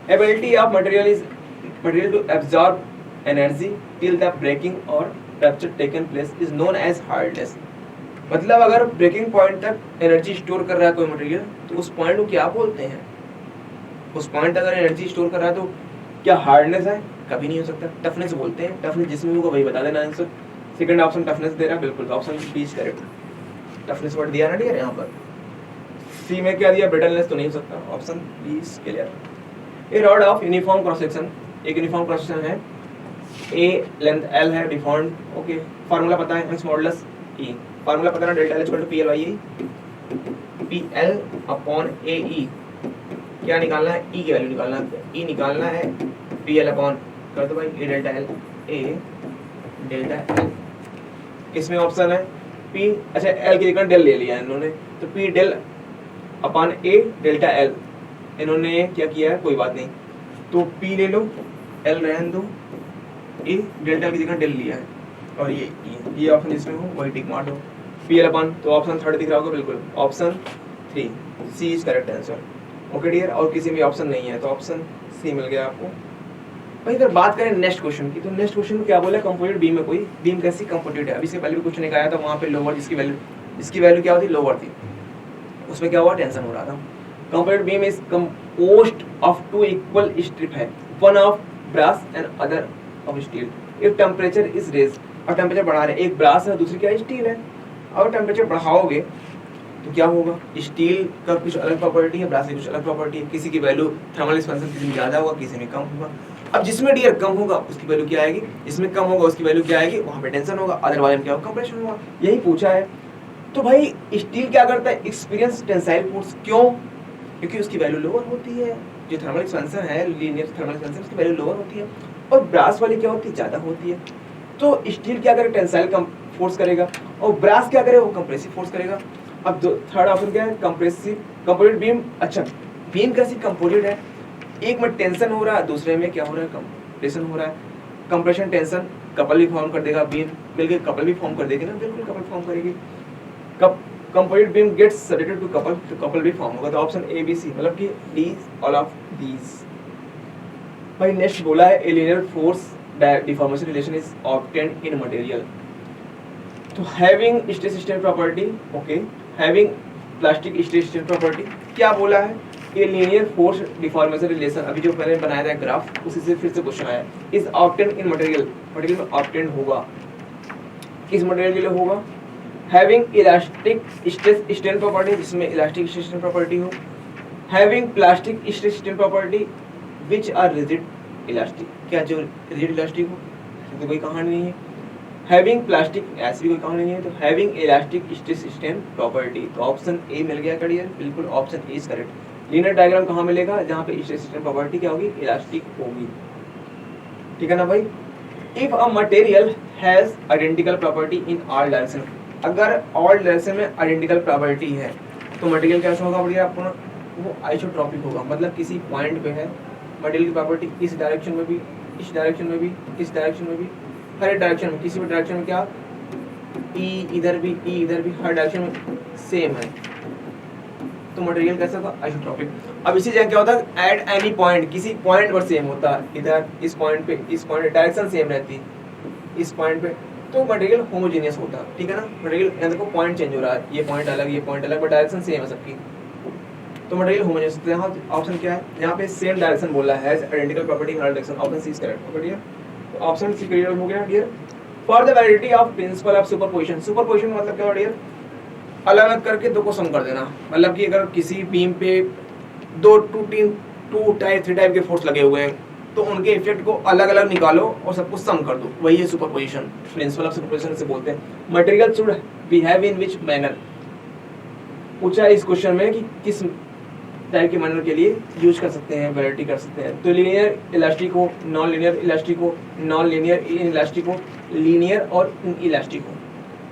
Ability of material to absorb energy till the breaking और rupture taken place is known as hardness. मतलब अगर ब्रेकिंग पॉइंट तक एनर्जी स्टोर कर रहा है कोई मटेरियल, तो उस पॉइंट को क्या बोलते हैं, उस पॉइंट तक अगर एनर्जी स्टोर कर रहा है तो क्या हार्डनेस है, कभी नहीं हो सकता। टफनेस बोलते हैं, टफनेस जिसमें होगा वही बता देना आंसर। सेकंड ऑप्शन टफनेस दे रहा है, बिल्कुल option B is correct. Toughness word दिया ना डियर यहाँ पर। सी में क्या दिया, ब्रिटलनेस तो नहीं हो सकता, option B is clear. A rod of uniform cross section, एक यूनिफॉर्म क्रॉस सेक्शन है, ए लेंथ एल है, डिफॉर्म्ड, ओके। फार्मूला पता है, एस मॉडुलस ई, फार्मूला पता है ना, delta L equal to P L by P L upon A E. क्या निकालना है, ई की वैल्यू निकालना है, ई निकालना है, पी एल अपॉन कर दो भाई ए डेल्टा एल, ए डेल्टा एल। इसमें ऑप्शन है पी, अच्छा एल की जगह डेल ले लिया है इन्होंने, तो पी डेल अपॉन ए डेल्टा एल इन्होंने क्या किया है, कोई बात नहीं, तो पी ले लो, एल रहने दो, ए डेल्टा की जगह डेल लिया है, और ये ऑप्शन जिसमें हो वही टिक मार दो, पी एल अपन। तो ऑप्शन थर्ड दिख रहा होगा, बिल्कुल option 3 C is correct answer. Okay dear, और किसी में ऑप्शन नहीं है तो ऑप्शन सी मिल गया आपको भाई। अगर बात करें नेक्स्ट क्वेश्चन की, तो नेक्स्ट क्वेश्चन में क्या बोला, कंपोजिट बीम में कोई बीम कैसी कंपोजिट है। अभी से पहले भी क्वेश्चन एक आया था, वहाँ पे लोअर जिसकी वैल्यू क्या होती, लोअर थी, उसमें क्या हुआ, टेंशन हो रहा था। Composite beam is composed of 2 equal strip है, one of brass and other of steel. If temperature is raise, और टेम्परेचर बढ़ा रहे, एक ब्रास है दूसरी क्या स्टील है, और टेम्परेचर बढ़ाओगे तो क्या होगा, स्टील का कुछ अलग प्रॉपर्टी है, ब्रास की कुछ अलग प्रॉपर्टी है, किसी की वैल्यू थर्मल एक्सपेंशन किसी में ज्यादा होगा, किसी में कम होगा। अब जिसमें डियर कम होगा उसकी वैल्यू क्या आएगी, जिसमें कम होगा उसकी वैल्यू क्या आएगी, वहां पे टेंशन होगा, अदरवाइज में क्या होगा, कंप्रेशन होगा। यही पूछा है। तो भाई स्टील क्या करता है, एक्सपीरियंस टेंसाइल फोर्स, क्यों, क्योंकि उसकी वैल्यू लोअर होती है। जो थर्मल एक्सपेंशन है, लीनियर थर्मल एक्सपेंशन, उसकी वैल्यू लोअर होती है, और ब्रास वाली क्या होती है, ज्यादा होती है। तो स्टील क्या करे, टेंसाइल फोर्स करेगा, और ब्रास क्या करे, वो कंप्रेसिव फोर्स करेगा। अब थर्ड ऑप्शन क्या है, कंप्रेसिव कंपोजिट बीम। अच्छा बीम कैसी कंपोजिट है, एक में टेंशन हो रहा है, दूसरे में क्या हो रहा है, कंप्रेशन हो रहा है। कंप्रेशन टेंशन कपल भी फॉर्म कर देगा, बीम मिलकर कपल भी फॉर्म कर देगी ना, बिल्कुल कपल फॉर्म करेगी। Composite beam gets subjected to couple, तो कपल भी फॉर्म होगा। तो ऑप्शन ए बी सी, मतलब कि डी ऑल ऑफ दीज। भाई नेक्स्ट बोला है a linear force deformation relation is obtained in material. तो having stress strain property, okay, having plastic stress strain property. क्या बोला है, ये लीनियर फोर्स डिफॉर्मेशन रिलेशन, अभी जो मैंने बनाया था ग्राफ, उसी से फिर से क्वेश्चन आया, is obtained in material, material में ऑब्टेन्ड होगा, किस मटेरियल के लिए होगा, having elastic stress strain property, जिसमें इलास्टिक स्ट्रेस स्ट्रेन प्रॉपर्टी हो, having plastic stress strain property which are rigid elastic, क्या जो रिजिड इलास्टिक हो, तो कोई कहानी नहीं है। हैविंग प्लास्टिक, ऐसी भी कोई कहानी नहीं है। तो having elastic stress strain property, तो ऑप्शन ए मिल गया क्लियर, बिल्कुल option A is correct. Linear diagram कहाँ मिलेगा, जहाँ पे स्ट्रेस स्ट्रेन प्रॉपर्टी क्या होगी, इलास्टिक होगी, ठीक है ना भाई। If a material has identical property in all direction, अगर ऑल डायरेक्शन में आइडेंटिकल प्रॉपर्टी है तो मटेरियल कैसा होगा बढ़िया अपना, वो आइसोट्रॉपिक होगा। मतलब किसी पॉइंट पे है मटेरियल की प्रॉपर्टी इस डायरेक्शन में भी, इस डायरेक्शन में भी, इस डायरेक्शन में भी, हर एक डायरेक्शन में, किसी भी डायरेक्शन में क्या ई इधर भी, ई इधर भी, हर डायरेक्शन में सेम है तो मटेरियल कैसा होगा आइसोट्रॉपिक। अब इसी जगह क्या होता है एट एनी पॉइंट, किसी पॉइंट पर सेम होता है, इधर इस पॉइंट पे, इस पॉइंट पे डायरेक्शन सेम रहती है इस पॉइंट पे, तो मटेरियल होमोजेनियस होता है। ठीक है ना, मटेरियल यहाँ देखो पॉइंट चेंज हो रहा है, ये पॉइंट अलग, ये पॉइंट अलग, बट डायरेक्शन सेम है सबकी, तो मटेरियल होमोजेनियस होता है। यहाँ ऑप्शन क्या है, यहाँ पे सेम डायरेक्शन बोला है, identical property in all direction, option C is correct. बढ़िया, तो ऑप्शन सी क्लियर हो गया dear. For the validity of principle of superposition, superposition मतलब क्या डियर, अलग अलग करके दो को सम कर देना। मतलब कि अगर किसी बीम पे दो टू टाइप थ्री टाइप के फोर्स लगे हुए हैं तो उनके इफेक्ट को अलग अलग निकालो और सबको सम कर दो, वही है सुपरपोजिशन। प्रिंसिपल ऑफ सुपरपोजिशन से बोलते हैं। Material should behave in which manner, पूछा इस क्वेश्चन में कि किस टाइप के मैनर के लिए यूज कर सकते हैं, वैरायटी कर सकते हैं। तो लीनियर इलास्टिक हो, नॉन लीनियर इलास्टिक हो, नॉन लीनियर इन इलास्टिक हो, लीनियर और इन इलास्टिक हो।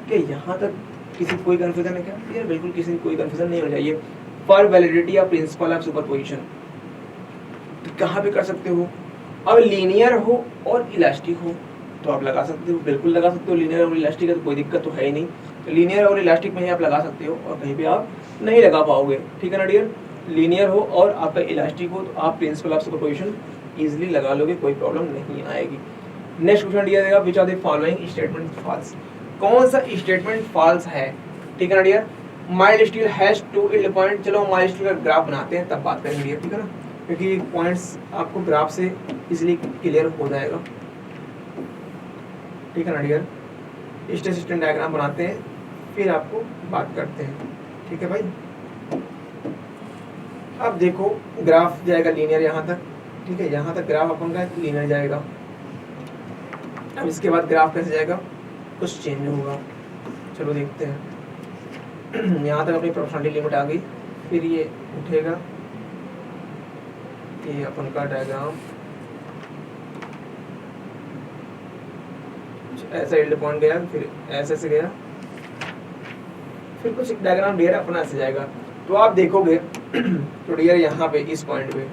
क्या यहाँ तक किसी कोई कंफ्यूजन है क्या? यार बिल्कुल किसी कोई कंफ्यूजन नहीं होना चाहिए। For validity of principle of superposition तो कहाँ पे कर सकते हो, अब लीनियर हो और इलास्टिक हो तो आप लगा सकते हो, बिल्कुल लगा सकते हो। लीनियर और इलास्टिक है तो कोई दिक्कत तो है ही नहीं, तो लीनियर और इलास्टिक में ही आप लगा सकते हो और कहीं पे आप नहीं लगा पाओगे। ठीक है ना डियर, लीनियर हो और आपका इलास्टिक हो तो आप प्रिंसिपल ऑफ सुपरपोजिशन इजीली लगा लोगे, कोई प्रॉब्लम नहीं आएगी। नेक्स्ट क्वेश्चन दिया जाएगा, which are the following statement false, कौन सा स्टेटमेंट फॉल्स है। ठीक है ना dear, mild steel has two yield point, चलो माइल्ड स्टील का ग्राफ बनाते हैं तब बात करेंगे डियर। ठीक है ना, क्योंकि पॉइंट्स आपको ग्राफ से इजीली क्लियर हो जाएगा। ठीक है ना डियर, स्ट्रेस स्ट्रेन डायग्राम बनाते हैं फिर आपको बात करते हैं। ठीक है भाई, अब देखो ग्राफ जाएगा लीनियर यहाँ तक। ठीक है, यहाँ तक ग्राफ अपन का लीनियर जाएगा। अब इसके बाद ग्राफ कैसे जाएगा, कुछ चेंज होगा, चलो देखते हैं। यहाँ तक अपनी प्रोपोर्शनलिटी लिमिट आ गई, फिर ये उठेगा, ये अपन का डायग्राम ऐसा इल्ड पॉइंट गया, फिर ऐसे से गया, फिर कुछ डायग्राम डियर अपना ऐसे जाएगा। तो आप देखोगे तो डियर यहाँ पे इस पॉइंट पे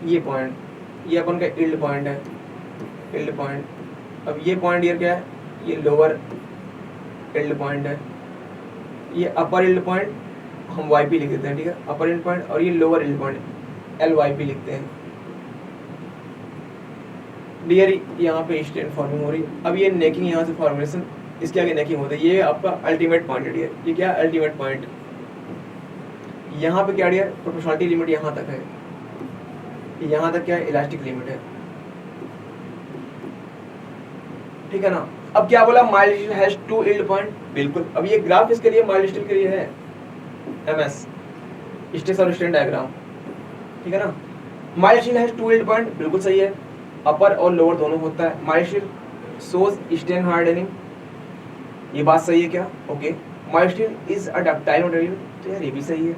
ये पॉइंट, ये अपन का इल्ड पॉइंट है, इल्ड पॉइंट। अब ये पॉइंट डियर क्या है, ये लोअर इल्ड पॉइंट है, ये अपर इल्ड पॉइंट हम वाई पी लिख देते हैं। ठीक है, अपर इल्ड पॉइंट, और ये lower yield point L Y P लिखते हैं डियर। यहाँ पे स्ट्रेन फॉर्मिंग हो रही है। अब ये नेकिंग यहाँ से फॉर्मेशन, इसके आगे नेकिंग होता है, ये आपका अल्टीमेट पॉइंट है डियर। ये क्या है, अल्टीमेट पॉइंट। यहाँ पे क्या डियर, प्रोपोर्शनलिटी लिमिट यहाँ तक है, यहाँ तक क्या है, इलास्टिक लिमिट है। ठीक है ना, अब क्या बोला, mild steel has two yield point, बिल्कुल। अब ये ग्राफ इसके लिए माइल्ड स्टील के लिए है, एमएस स्ट्रेस और स्ट्रेन डायग्राम। ठीक है ना, mild steel has two yield point, बिल्कुल सही है, अपर और लोअर दोनों होता है। Mild steel shows strain hardening, ये बात सही है क्या, okay. Mild steel is a ductile material, तो यार ये भी सही है।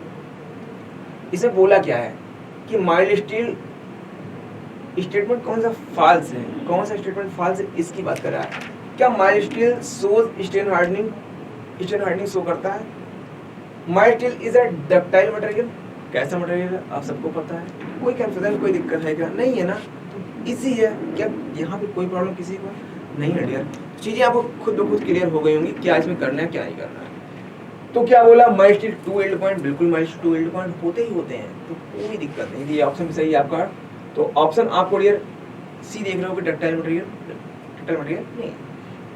इसमें बोला क्या है कि माइल्ड स्टील स्टेटमेंट कौन सा फॉल्स है, कौन सा स्टेटमेंट फॉल्स है, इसकी बात कर रहा है। क्या mild steel shows strain hardening, strain hardening show करता है। Mild steel is a ductile material, कैसा मटेरियल है आप सबको पता है, कोई कंफ्यूजन कोई दिक्कत है क्या, नहीं है ना, तो इजी है। क्या यहाँ पे कोई प्रॉब्लम किसी को नहीं है डियर, चीजें आपको खुद ब खुद क्लियर हो गई होंगी क्या इसमें करना है क्या नहीं करना है। तो क्या बोला, mild steel to yield point, बिल्कुल mild steel to yield point होते ही होते हैं, तो कोई दिक्कत नहीं, ये ऑप्शन भी सही है आपका। तो ऑप्शन आपको डियर सी देख रहे हो कि डक्टाइल मटेरियल, डक्टाइल मटेरियल नहीं।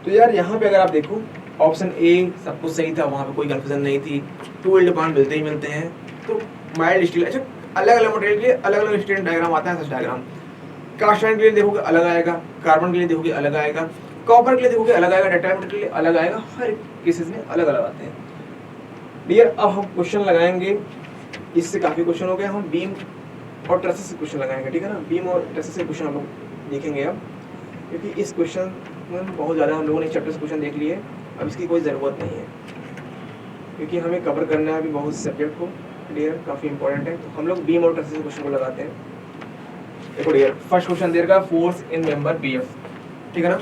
तो यार यहाँ पे अगर आप देखो ऑप्शन ए सब कुछ सही था, वहाँ पे कोई कंफ्यूजन नहीं थी, टू इल्ड पॉइंट मिलते ही मिलते हैं। तो माइल्ड स्टील, अच्छा अलग अलग मटेरियल के लिए अलग अलग स्ट्रेन डायग्राम आता है, सच डायग्राम। कास्ट आयरन के लिए देखोगे अलग आएगा, कार्बन के लिए देखोगे अलग आएगा, कॉपर के लिए देखोगे अलग आएगा, डक्टाइल मटेरियल के लिए अलग आएगा, हर केसेस में अलग अलग आते हैं डियर। अब हम क्वेश्चन लगाएंगे, इससे काफी क्वेश्चन हो गए, हम बीम और ट्रसेस से क्वेश्चन लगाएंगे। ठीक है ना, बीम और ट्रसेस से क्वेश्चन हम लोग देखेंगे अब, क्योंकि इस क्वेश्चन में बहुत ज़्यादा हम लोगों ने चैप्टर से क्वेश्चन देख लिए, अब इसकी कोई ज़रूरत नहीं है, क्योंकि हमें कवर करना है अभी बहुत सब्जेक्ट को डियर, काफ़ी इंपॉर्टेंट है। तो हम लोग बीम और ट्रसेस से क्वेश्चन को लगाते हैं। देखो डियर, फर्स्ट क्वेश्चन देगा फोर्स इन मेंबर बीएफ। ठीक है ना,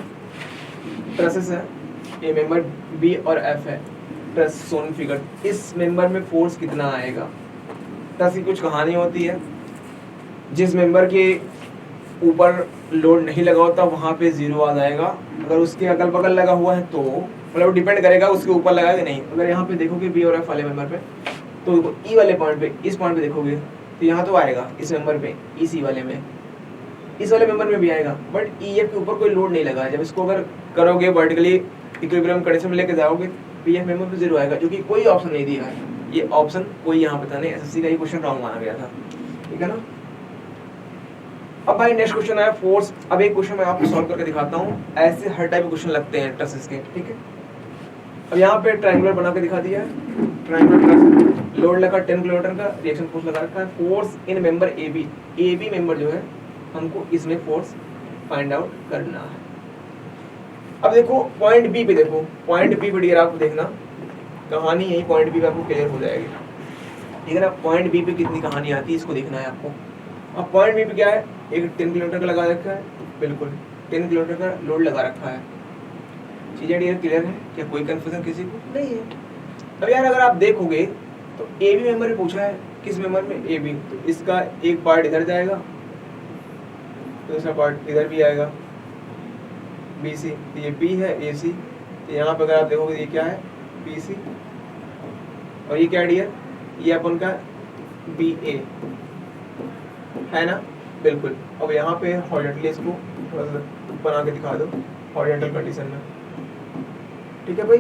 ट्रसेस है, ये मेंबर बी और एफ है, ट्रस सोन फिगर, इस मेंबर में फोर्स कितना आएगा। ट्रस की कुछ कहानी होती है, जिस मेंबर के ऊपर लोड नहीं लगा होता वहाँ पे जीरो आ जाएगा, अगर उसके अगल बगल लगा हुआ है तो मतलब डिपेंड करेगा उसके ऊपर लगा कि नहीं। अगर यहाँ पे देखोगे बी और एफ वाले मेंबर पे, तो ई वाले पॉइंट पे, इस पॉइंट पे देखोगे तो यहाँ तो आएगा इस मेंबर पे, इसी वाले में, इस वाले मेंबर में भी आएगा, बट ई एफ के ऊपर कोई लोड नहीं लगा है। जब इसको अगर करोगे वर्टिकली इक्विलिब्रियम कंडीशन में लेके जाओगे, पी एफ मेंबर पे जीरो आएगा, जो कि कोई ऑप्शन नहीं दिया है। ये ऑप्शन कोई यहाँ पे था नहीं, एसएससी का ये क्वेश्चन रॉन्ग माना गया था, ठीक है ना। अब भाई नेक्स्ट क्वेश्चन है फोर्स। अब एक क्वेश्चन मैं आपको सॉल्व करके दिखाता हूँ, ऐसे हर टाइप के क्वेश्चन लगते हैं ट्रसेस के, ठीक है। अब यहाँ पे ट्रायंगुलर बना के दिखा दिया है, ट्रायंगुलर ट्रस, लोड लगा 10 किलोमीटर का, रिएक्शन फोर्स लगा रखा है, force in member A B member जो है हमको इसमें फोर्स फाइंड आउट करना है। अब देखो पॉइंट बी पे, देखो पॉइंट बी पे डियर आपको देखना कहानी यही पॉइंट बी पे आपको क्लियर हो जाएगी, ठीक है ना। पॉइंट बी पे कितनी कहानी आती है इसको देखना है आपको। अब पॉइंट बी पे क्या है, एक 10 किलोमीटर का लगा रखा है, बिल्कुल 10 किलोमीटर का लोड लगा रखा है। चीजें डियर क्लियर है क्या, कोई कंफ्यूजन किसी को नहीं है। अब यार अगर आप देखोगे तो ए बी मेंबर पूछा है, किस मेंबर में, ए बी, तो इसका एक पार्ट इधर जाएगा, दूसरा पार्ट इधर भी आएगा, बी सी, ये बी है, ए सी, तो यहाँ पर अगर आप देखोगे ये क्या है, बी सी, और ये क्या डियर, ये अपन का बी ए है ना, बिल्कुल। अब यहाँ पे हॉरिजॉन्टली इसको थोड़ा सा बना के दिखा दो हॉरिजॉन्टल कंडीशन में, ठीक है भाई।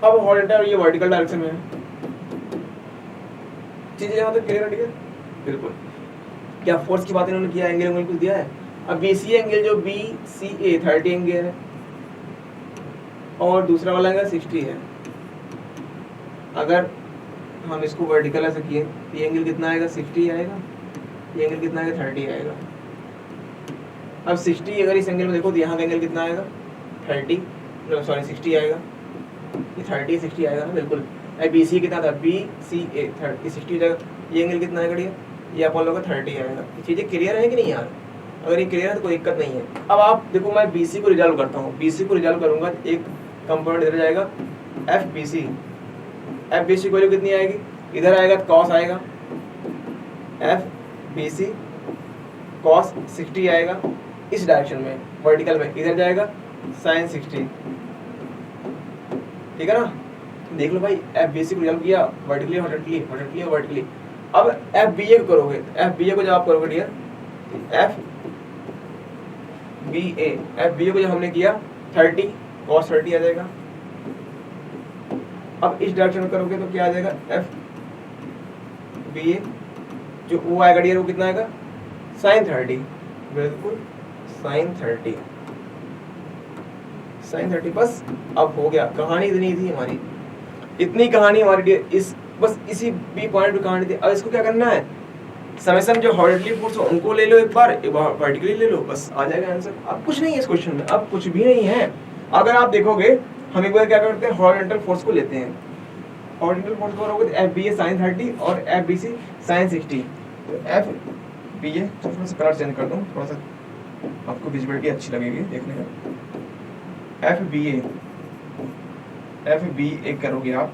अब हॉरिजॉन्टल और ये वर्टिकल डायरेक्शन में है, चीजें यहाँ तक क्लियर है, ठीक है, बिल्कुल। क्या फोर्स की बात इन्होंने किया, एंगल कुछ दिया है। अब बीसी एंगल जो बी सी ए 30 एंगल है, और दूसरा वाला एंगल 60 है। अगर हम इसको वर्टिकल ऐसा किए, ये एंगल कितना आएगा, 60 आएगा, ये एंगल कितना आएगा, 30 आएगा। अब 60 अगर इस एंगल में देखो तो यहाँ का एंगल कितना आएगा, 30, सॉरी 60 आएगा, ये 30 60 आएगा ना, बिल्कुल। अब बी सी कितना था, बी सी ए 30 60 हो जाएगा, ये एंगल कितना आएगा डियर, ये अपन लोग का 30 आएगा। चीज़ें क्लियर है कि नहीं यार, अगर ये क्लियर है तो कोई दिक्कत नहीं है। अब आप देखो मैं बी सी को रिजॉल्व करता हूँ, बी सी को रिजॉल्व करूँगा तो एक कंपोनेंट इधर जाएगा एफ बी सी की वैल्यू कितनी आएगी, इधर आएगा तो कॉस आएगा, एफ बी सी कॉस 60 आएगा इस डायरेक्शन में, वर्टिकल में, इधर जाएगा साइन 60, ठीक है ना। देख लो भाई एफ बी सी को रिजॉल्व किया वर्टिकली हॉरिजॉन्टली, हॉरिजॉन्टली और वर्टिकली। अब एफ बी ए को करोगे, एफ बी ए को जब आप करोगे डियर, एफ बी ए को जब हमने किया 30 cos 30 आ जाएगा। अब इस डायरेक्शन में करोगे तो क्या आ जाएगा, एफ बी ए जो वो आएगा डियर वो कितना आएगा, साइन 30, बिल्कुल साइन 30, साइन 30। बस अब हो गया, कहानी इतनी थी हमारी, इतनी कहानी हमारी डियर, इस बस इसी बी पॉइंट पे कहानी थी। अब इसको क्या करना है, समेशन जो हॉरिजॉन्टली फोर्स हो उनको ले लो एक बार वर्टिकली ले लो, बस आ जाएगा आंसर। अब कुछ नहीं है इस क्वेश्चन में, अब कुछ भी नहीं है। अगर आप देखोगे हम एक बार क्या करते हैं, हॉरिजॉन्टल फोर्स को लेते हैं, हॉरिजॉन्टल फोर्स को करोगे तो एफ बी ए साइन 30 और एफ बी सी साइन 60। तो एफ बी ए, थोड़ा सा कलर चेंज कर दूँ, थोड़ा सा आपको विजिबिलिटी अच्छी लगेगी देखने में। एफ बी ए करोगे आप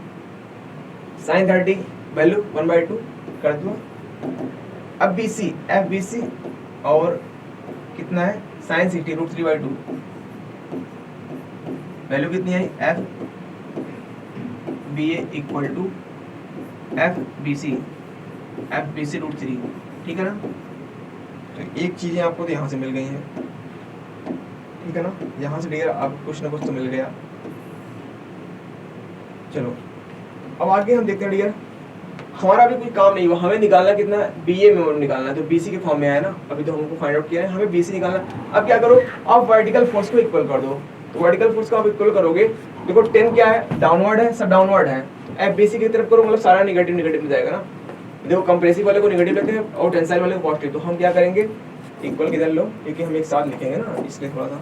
साइन 30 वैल्यू 1/2 कर दो। अब B C, F B C और कितना है साइन 60 √3/2, वैल्यू कितनी आई, F B A equal to F B C √3, ठीक है ना। तो एक चीजें आपको तो यहाँ से मिल गई हैं, ठीक है ना, यहाँ से डियर आप कुछ ना कुछ तो मिल गया। चलो अब आगे हम देखते हैं डियर, हमारा भी कोई काम नहीं हुआ, हमें निकालना कितना, बी ए में निकालना है, तो बी सी के फॉर्म में आया ना, अभी तो हमको फाइंड आउट किया है, हमें बी सी निकालना। अब क्या करो, आप वर्टिकल फोर्स को इक्वल कर दो, तो वर्टिकल फोर्स को आप इक्वल करोगे, देखो 10 क्या है, डाउनवर्ड है, सब डाउनवर्ड है, एफ बी सी की तरफ करो, मतलब सारा निगेटिव में जाएगा ना। देखो कंप्रेसिव वाले को निगेटिव लेते हैं और टेंसाइल वाले को पॉजिटिव, तो हम क्या करेंगे, इक्वल किधर लो, क्योंकि हम एक साथ लिखेंगे ना, इसलिए थोड़ा सा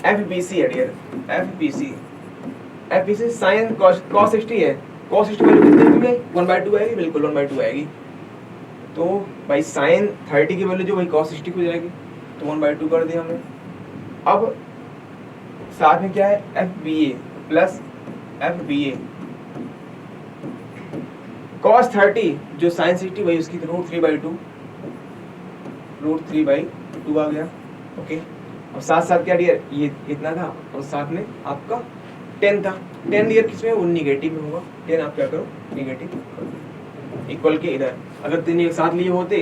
एफ बी सी है dear, F B C sine cos 60 है, cos 60 वैल्यू कितनी है, 1/2 आएगी, बिल्कुल 1/2 आएगी। तो भाई साइन 30 की वैल्यू जो वही cos 60 हो जाएगी, तो 1/2 कर दिया हमने। अब साथ में क्या है, एफ बी ए प्लस एफ बी ए cos 30 जो sin 60 वही उसकी √3/2 √3/2 आ गया। ओके, अब साथ साथ क्या डियर, ये इतना था और साथ में आपका 10 था। 10 डियर किसमें, वो निगेटिव में होगा। 10 आप क्या करो, निगेटिव इक्वल के इधर अगर 3 एक साथ लिए होते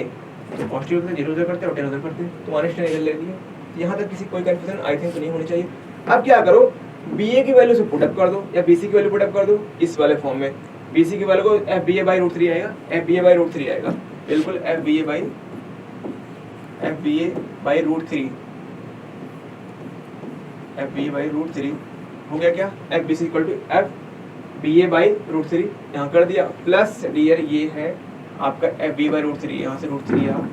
तो पॉजिटिव होते, 0 उधर करते और 10 उधर करते, तो -10 इधर ले लिए। यहाँ तक किसी कोई कंफ्यूजन आई थिंक नहीं होनी चाहिए। अब क्या करो, बी ए की वैल्यू से पुटअप कर दो या बी सी की वैल्यू पुटअप कर दो इस वाले फॉर्म में। बी सी की वैल्यू को एफ बी ए बाई √3 आएगा, एफ बी ए बाई √3 आएगा, बिल्कुल F B A by √3 F B A by √3 हो गया क्या, F B C equal to F B A by √3 यहाँ कर दिया, प्लस डियर ये है आपका एफ बी बाई √3, यहाँ से √3 यहाँ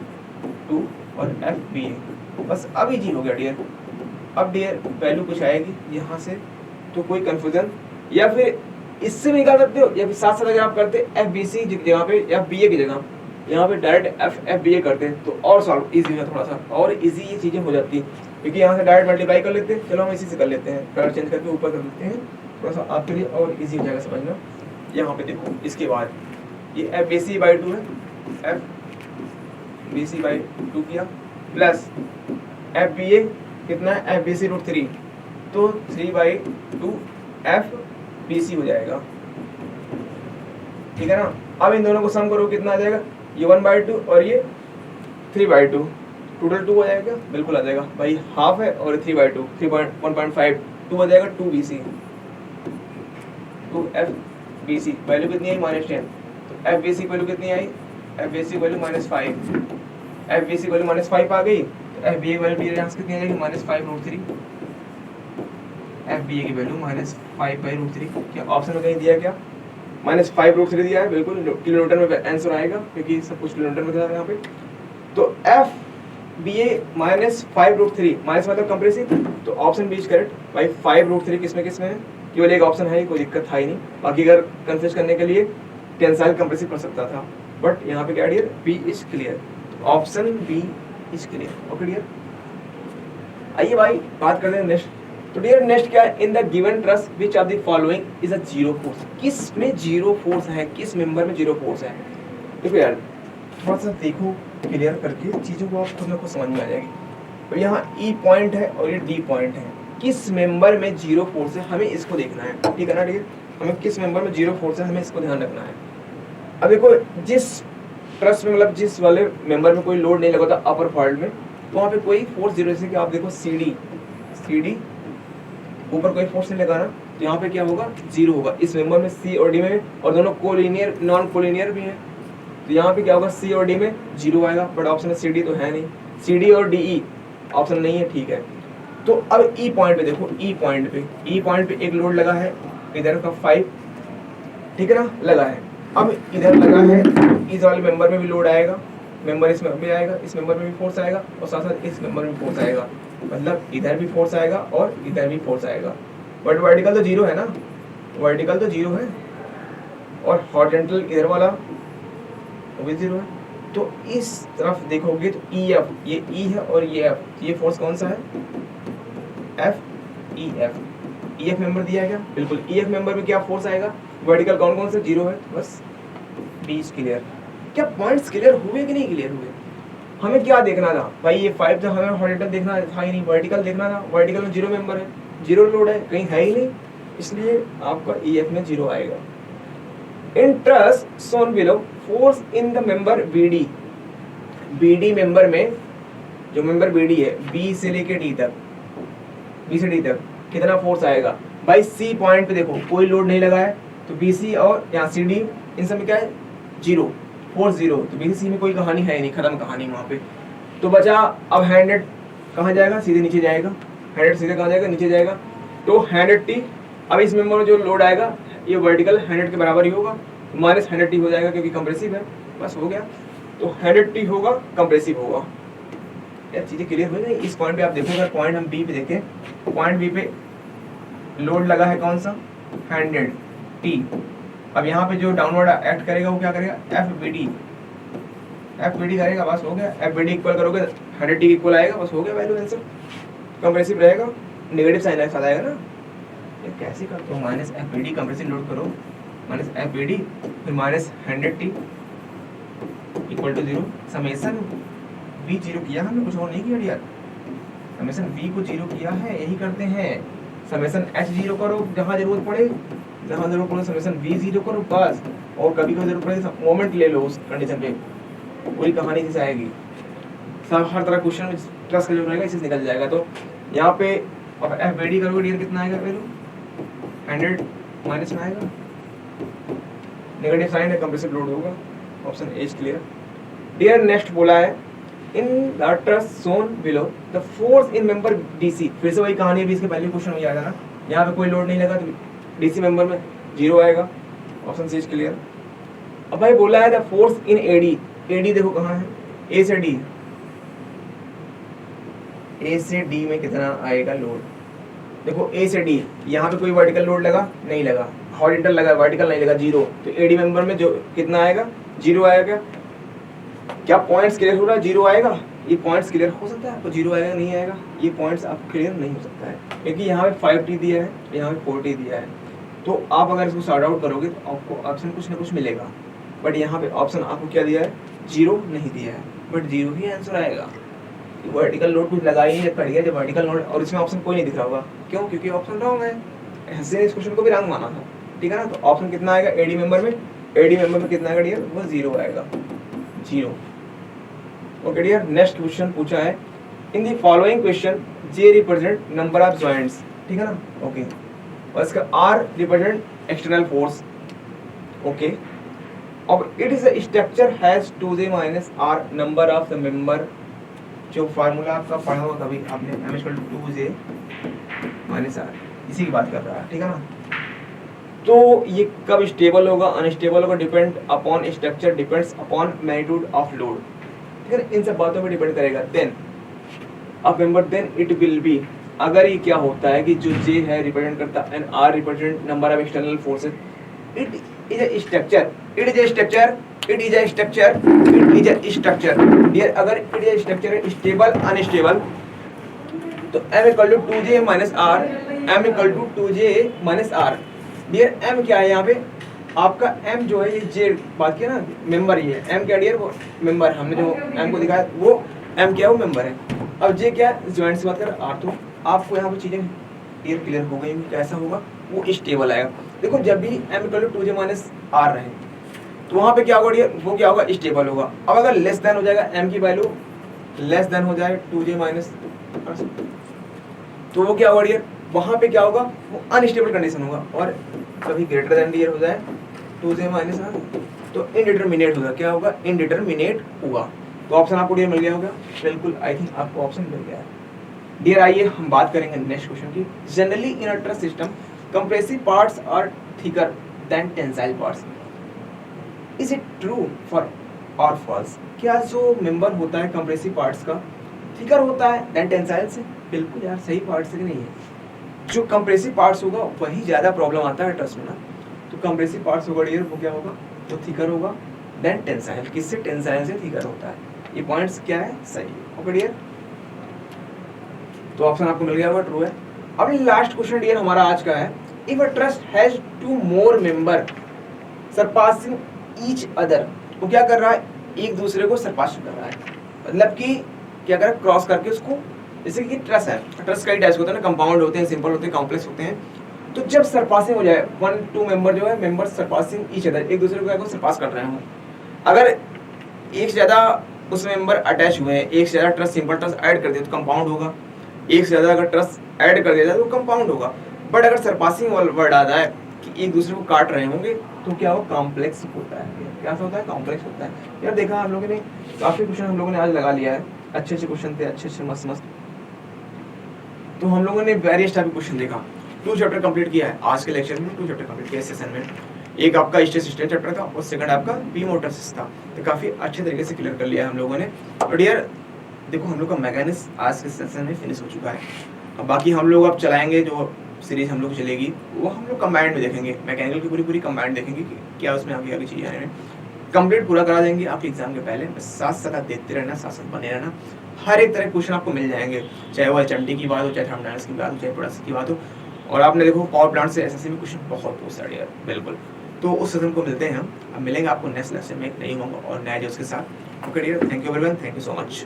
2 और एफ बी ए, बस अब इजी हो गया डियर। अब डियर वैल्यू कुछ आएगी यहाँ से, तो कोई कंफ्यूजन, या फिर इससे भी निकाल सकते हो या फिर साथ साथ अगर आप करते एफ बी सी जगह पे या बी ए की जगह यहाँ पे डायरेक्ट एफ बी ए करते हैं तो और सॉल्व इजी है, थोड़ा सा और इजी ये चीज़ें हो जाती है, क्योंकि यहाँ से डायरेक्ट मल्टीप्लाई कर लेते हैं। चलो हम इसी से कर लेते हैं, कलर चेंज करके ऊपर कर लेते हैं, थोड़ा सा आपके लिए और इजी हो जाएगा समझना। यहाँ पे देखो इसके बाद ये एफ बी सी बाई 2 है, एफ बी सी बाई 2 किया, प्लस एफ बी ए कितना है, एफ बी सी √3, तो 3/2 एफ बी सी हो जाएगा, ठीक है ना। अब इन दोनों को सम करो कितना आ जाएगा, ये 1/2 और ये 3/2, टोटल 2 हो जाएगा, बिल्कुल आ जाएगा भाई, हाफ है और 3/2 1.5 2 हो जाएगा, 2 B C, 2 F B C value कितनी आई, -10, तो एफ बी सी वैल्यू कितनी आई, F B C value -5, F B C value -5 आ गई, तो एफ बी ए वैल्यू यहाँ से कितनी आ जाएगी, -5/√3, एफ बी ए की वैल्यू -5/√3, क्या ऑप्शन में कहीं दिया क्या, -5/√3 दिया है, बिल्कुल किलोमीटर में आंसर आएगा क्योंकि सब कुछ किलोमीटर में था यहाँ पे। तो एफ बी ए -5/√3 माइनस मतलब कंप्रेसिव, तो ऑप्शन बी इज करेक्ट भाई। 5/√3 किसमें किसमें है, केवल एक ऑप्शन है, कोई दिक्कत था ही नहीं, बाकी अगर कंफ्यूज करने के लिए टेंसाइल कंप्रेसिव कर सकता था, बट यहाँ पे क्या dear, B is clear, option B is clear. Okay dear, आइए भाई बात करते हैं नेक्स्ट। तो डियर नेक्स्ट क्या है, in the given trust which of the following is a zero force, किस में जीरो फोर्स है, किस मेंबर में जीरो फोर्स है। देखो यार थोड़ा सा देखो क्लियर करके चीज़ों को, आप खुद में खुद समझ में आ जाएगी। तो यहाँ ई पॉइंट है और ये डी पॉइंट है, किस मेंबर में जीरो फोर्स है हमें इसको देखना है, ठीक है ना डियर, हमें किस मेंबर में जीरो फोर्स है हमें इसको ध्यान रखना है। अब देखो जिस ट्रस्ट में मतलब जिस वाले मेंबर में कोई लोड नहीं लगा था अपर पार्ट में, तो वहाँ पे कोई फोर्स जीरो, जैसे कि आप देखो सी डी ऊपर कोई फोर्स नहीं लगा ना, तो यहाँ पे क्या होगा, जीरो होगा इस मेंबर में, सी और डी में, और दोनों कोलिनियर नॉन कोलिनियर भी है, तो यहाँ पे क्या होगा, सी और डी में जीरो आएगा, बट ऑप्शन में सी डी तो है नहीं, सी डी और डी ई ऑप्शन नहीं है, ठीक है। तो अब ई पॉइंट पे देखो, ई पॉइंट पे एक लोड लगा है इधर का 5, ठीक है ना, लगा है। अब इधर लगा है, इस वाले मेंबर में भी लोड आएगा, मेंबर इसमें भी आएगा, इस मेंबर में भी फोर्स आएगा और साथ साथ इस मेंबर में फोर्स आएगा, मतलब इधर भी फोर्स आएगा और इधर भी फोर्स आएगा, बट वर्टिकल तो जीरो है ना, वर्टिकल तो जीरो है, और हॉरिजॉन्टल इधर वाला वो भी जीरो है। तो इस तरफ देखोगे तो ई एफ, ये ई है और ये एफ, ये फोर्स कौन सा है, एफ ई एफ मेंबर दिया है क्या, बिल्कुल ई एफ मेंबर में क्या फोर्स आएगा, वर्टिकल कौन कौन से जीरो है, बस बी क्लियर। क्या पॉइंट्स क्लियर हुए कि नहीं क्लियर हुए, हमें क्या देखना था भाई, ये 5 था, हमें हॉरिजॉन्टल देखना था ही नहीं, वर्टिकल देखना था, वर्टिकल में जीरो मेंबर है, जीरो लोड है, कहीं है ही नहीं, इसलिए आपका ई एफ में जीरो आएगा। In truss shown below force in the member BD, BD member में जो मेंबर बीडी है, बी से लेके डी तक, बी से डी तक कितना फोर्स आएगा भाई, सी पॉइंट पे देखो कोई लोड नहीं लगा है, तो बी सी और यहाँ सी डी इन सब में क्या है, जीरो, फोर्स जीरो, तो बी सी में कोई कहानी है नहीं, खत्म कहानी वहाँ पे। तो बचा अब 100 कहाँ जाएगा, सीधे नीचे जाएगा, 100 सीधे कहाँ जाएगा, नीचे जाएगा, तो 100T। अब इस मेंबर में जो लोड आएगा ये वर्टिकल 100 के बराबर ही होगा, -100T हो जाएगा क्योंकि कंप्रेसिव है, बस हो गया। तो 100T होगा, कंप्रेसिव होगा। यार चीज़ें क्लियर हो गई। इस पॉइंट पे आप देखो, अगर पॉइंट हम बी पे देखें, पॉइंट बी पे लोड लगा है कौन सा, 100T। अब यहाँ पे जो डाउनवर्ड एक्ट करेगा वो क्या करेगा, एफ बी डी करेगा, बस हो गया। एफ बी डी इक्वल करोगे 100T इक्वल आएगा, बस हो गया वैल्यू आंसर। कंप्रेसिव रहेगा, नेगेटिव साइन के साथ आएगा ना। ये कैसे करते हो, minus F B D compressive load करो, माइनस एफ बी डी फिर minus 100t equal to 0, summation v 0 किया हमने, कुछ और नहीं किया यार, समेसन v को 0 किया है, यही करते हैं। समेसन h 0 करो जहाँ जरूरत पड़े, समेसन v 0 करो बस, और कभी कभी जरूरत पड़े मोमेंट ले लो उस कंडीशन पे, पूरी कहानी से आएगी। सब हर तरह क्वेश्चन में ट्रस्ट का जो रहेगा इससे निकल जाएगा। तो यहाँ पे अब एफ बी डी करोगे डियर कितना आएगा वैल्यू 100 माइनस में आएगा, नेगेटिव साइन है कंप्रेसिव लोड होगा, option A is clear. Dear next बोला है in the truss shown below the force in member DC, फिर से वही कहानी भी इसके पहले क्वेश्चन में आया था ना, यहाँ पे कोई लोड नहीं लगा तो डीसी मेंबर में 0 आएगा, ऑप्शन सी इज क्लियर। अब भाई बोला है the force in AD, AD देखो कहाँ है, ए से डी, ए से डी में कितना आएगा लोड, देखो ए से डी, यहाँ पे कोई वर्टिकल लोड लगा नहीं लगा, हॉरिजॉन्टल लगा वर्टिकल नहीं लगा 0, तो एडी मेंबर में जो कितना आएगा 0 आएगा। क्या पॉइंट्स क्लियर हो रहा है, 0 आएगा, ये पॉइंट्स क्लियर हो सकता है आपको, 0 आएगा नहीं आएगा, ये पॉइंट्स आप क्लियर नहीं हो सकता है, क्योंकि यहाँ पे 5t दिया है, यहाँ पे 4t दिया है, तो आप अगर इसको सॉर्ट आउट करोगे तो आपको ऑप्शन कुछ ना कुछ मिलेगा, बट यहाँ पे ऑप्शन आपको क्या दिया है 0 नहीं दिया है, बट 0 ही आंसर आएगा। वर्टिकल लोड कुछ लगा ही नहीं, पड़ गया जब वर्टिकल लोड, और इसमें ऑप्शन कोई नहीं दिख रहा होगा, क्यों, क्योंकि ऑप्शन रॉन्ग है, ऐसे इस क्वेश्चन को भी रॉन्ग माना था, ठीक है ना। तो ऑप्शन कितना आएगा एडी मेंबर में, एडी मेंबर में कितना आएगा डियर, वो 0 आएगा, 0। ओके डियर, नेक्स्ट क्वेश्चन पूछा है in the following question J represent number of joints, ठीक है ना, ओके, और इसका R represent external force, okay, अब it is a structure has 2j minus R number of the member, जो formula आपका पढ़ा होगा कभी आपने, m equal to 2j minus R, इसी की बात कर रहा है, ठीक है ना। तो ये कब स्टेबल होगा अनस्टेबल होगा, depend upon structure, depends upon magnitude of load, ठीक है, इन सब बातों पे डिपेंड करेगा। देन अब member then it will be, अगर ये क्या होता है कि जो j है रिप्रेजेंट करता है and r represent number of external forces, it is a structure, it is a structure, it is a structure, it is a structure dear. अगर इट इज अ स्ट्रक्चर है स्टेबल अनस्टेबल, तो m equal to 2j minus R, m equal to 2j minus R dear. m क्या है यहाँ पे आपका, m जो है ये j बात किया ना, मेंबर ये है, m क्या डियर, वो मेंबर, हमने जो m को दिखाया वो m क्या है, वो मेंबर है। अब j क्या है, ज्वाइंट से बात कर r, तो आपको यहाँ पे चीजें डियर क्लियर हो गई, कैसा होगा वो स्टेबल आएगा। देखो जब भी m equal to 2j minus R रहे तो वहाँ पे क्या होगा डियर, वो क्या होगा स्टेबल होगा। अब अगर लेस देन हो जाएगा, m की वैल्यू लेस देन हो जाए 2j माइनस, तो वो क्या होगा डियर, वहाँ पे क्या होगा, वो अनस्टेबल कंडीशन होगा। और कभी ग्रेटर देन डियर हो जाए 2j माइनस आर, तो इनडिटरमिनेट होगा, क्या होगा, इनडिटरमिनेट होगा। तो ऑप्शन आपको डियर मिल गया होगा, बिल्कुल, आई थिंक आपको ऑप्शन मिल गया है डियर। आइए हम बात करेंगे नेक्स्ट क्वेश्चन की। Generally in a truss system compressive parts are thicker than tensile parts, is it true for और फॉल्स? क्या जो मेंबर होता है कंप्रेसिव पार्ट्स का थिकर होता है देन टेंसाइल से? बिल्कुल यार, सही पार्ट से नहीं है। जो कंप्रेसिव पार्ट्स होगा वही ज़्यादा प्रॉब्लम आता है ट्रस में ना, तो कंप्रेसिव पार्ट्स होगा डियर, वो क्या होगा, वो थिकर होगा देन टेंसाइल। किससे, टेंसाइल से थिकर होता है। ये पॉइंट्स क्या है, सही है, ओके डियर। तो ऑप्शन आपको मिल गया होगा, ट्रू है। अब लास्ट क्वेश्चन डियर हमारा आज का है, if a trust has 2 more member surpassing each other, वो क्या कर रहा है, एक दूसरे को सरपास कर रहा है, मतलब कि क्या कर रहा है, क्रॉस करके उसको, जैसे कि ट्रस्ट है, ट्रस्ट कई टाइप्स होते हैं ना, कंपाउंड होते हैं, सिंपल होते हैं, कॉम्प्लेक्स होते हैं। तो जब सरपासिंग हो जाए, 1-2 मेंबर जो है, मेंबर सरपासिंग ईच अदर, एक दूसरे को सरपास कर रहे हो, अगर एक से ज्यादा उस मेंबर अटैच हुए हैं, एक से ज्यादा ट्रस्ट, सिंपल ट्रस्ट ऐड कर दिया तो कंपाउंड होगा, एक से ज्यादा अगर ट्रस्ट ऐड कर दिया जाए तो कंपाउंड होगा। बट अगर सरपासिंग वर्ड आता है कि एक दूसरे को काट रहे होंगे तो क्या वो कॉम्प्लेक्स होता है। क्या होता है, कॉम्प्लेक्स होता है। यार देखा हम लोगों ने काफी क्वेश्चन हम लोगों ने आज लगा लिया है, अच्छे अच्छे क्वेश्चन थे, अच्छे अच्छे मस्त मस्त। तो हम लोगों ने वेरियस टाइप के क्वेश्चन देखा, 2 चैप्टर कंप्लीट किया है आज के लेक्चर में, 2 चैप्टर कंप्लीट किया सेशन में। एक आपका स्टेट सिस्टम चैप्टर था और सेकंड आपका पी मोटर्स था, तो काफी अच्छे तरीके से क्लियर कर लिया हम लोगों ने। और डियर देखो हम लोग का मैकेनिक्स आज के सेशन में फिनिश हो चुका है। अब बाकी हम लोग अब चलाएंगे, जो सीरीज हम लोग चलेगी वो हम लोग कंबाइंड में देखेंगे, मैकेनिकल की पूरी कंबाइंड देखेंगे कि क्या उसमें आगे आगे चीज़ें हैं। कंप्लीट पूरा करा देंगे आपके एग्जाम के पहले। बस साथ साथ देखते रहना, साथ साथ बने रहना, हर एक तरह के क्वेश्चन आपको मिल जाएंगे, चाहे वो एचएमटी की बात हो, चाहे थर्मोडायनामिक्स की बात हो, चाहे प्रोडक्ट्स की बात हो। और आपने देखो पावर प्लांट से एसएससी में क्वेश्चन बहुत पूछ रही है, बिल्कुल। तो उस सेशन को मिलते हैं हम, अब मिलेंगे आपको नेक्स्ट लेक्चर में एक नई उमंग और नए जोश के साथ। Okay dear, thank you everyone, thank you so much.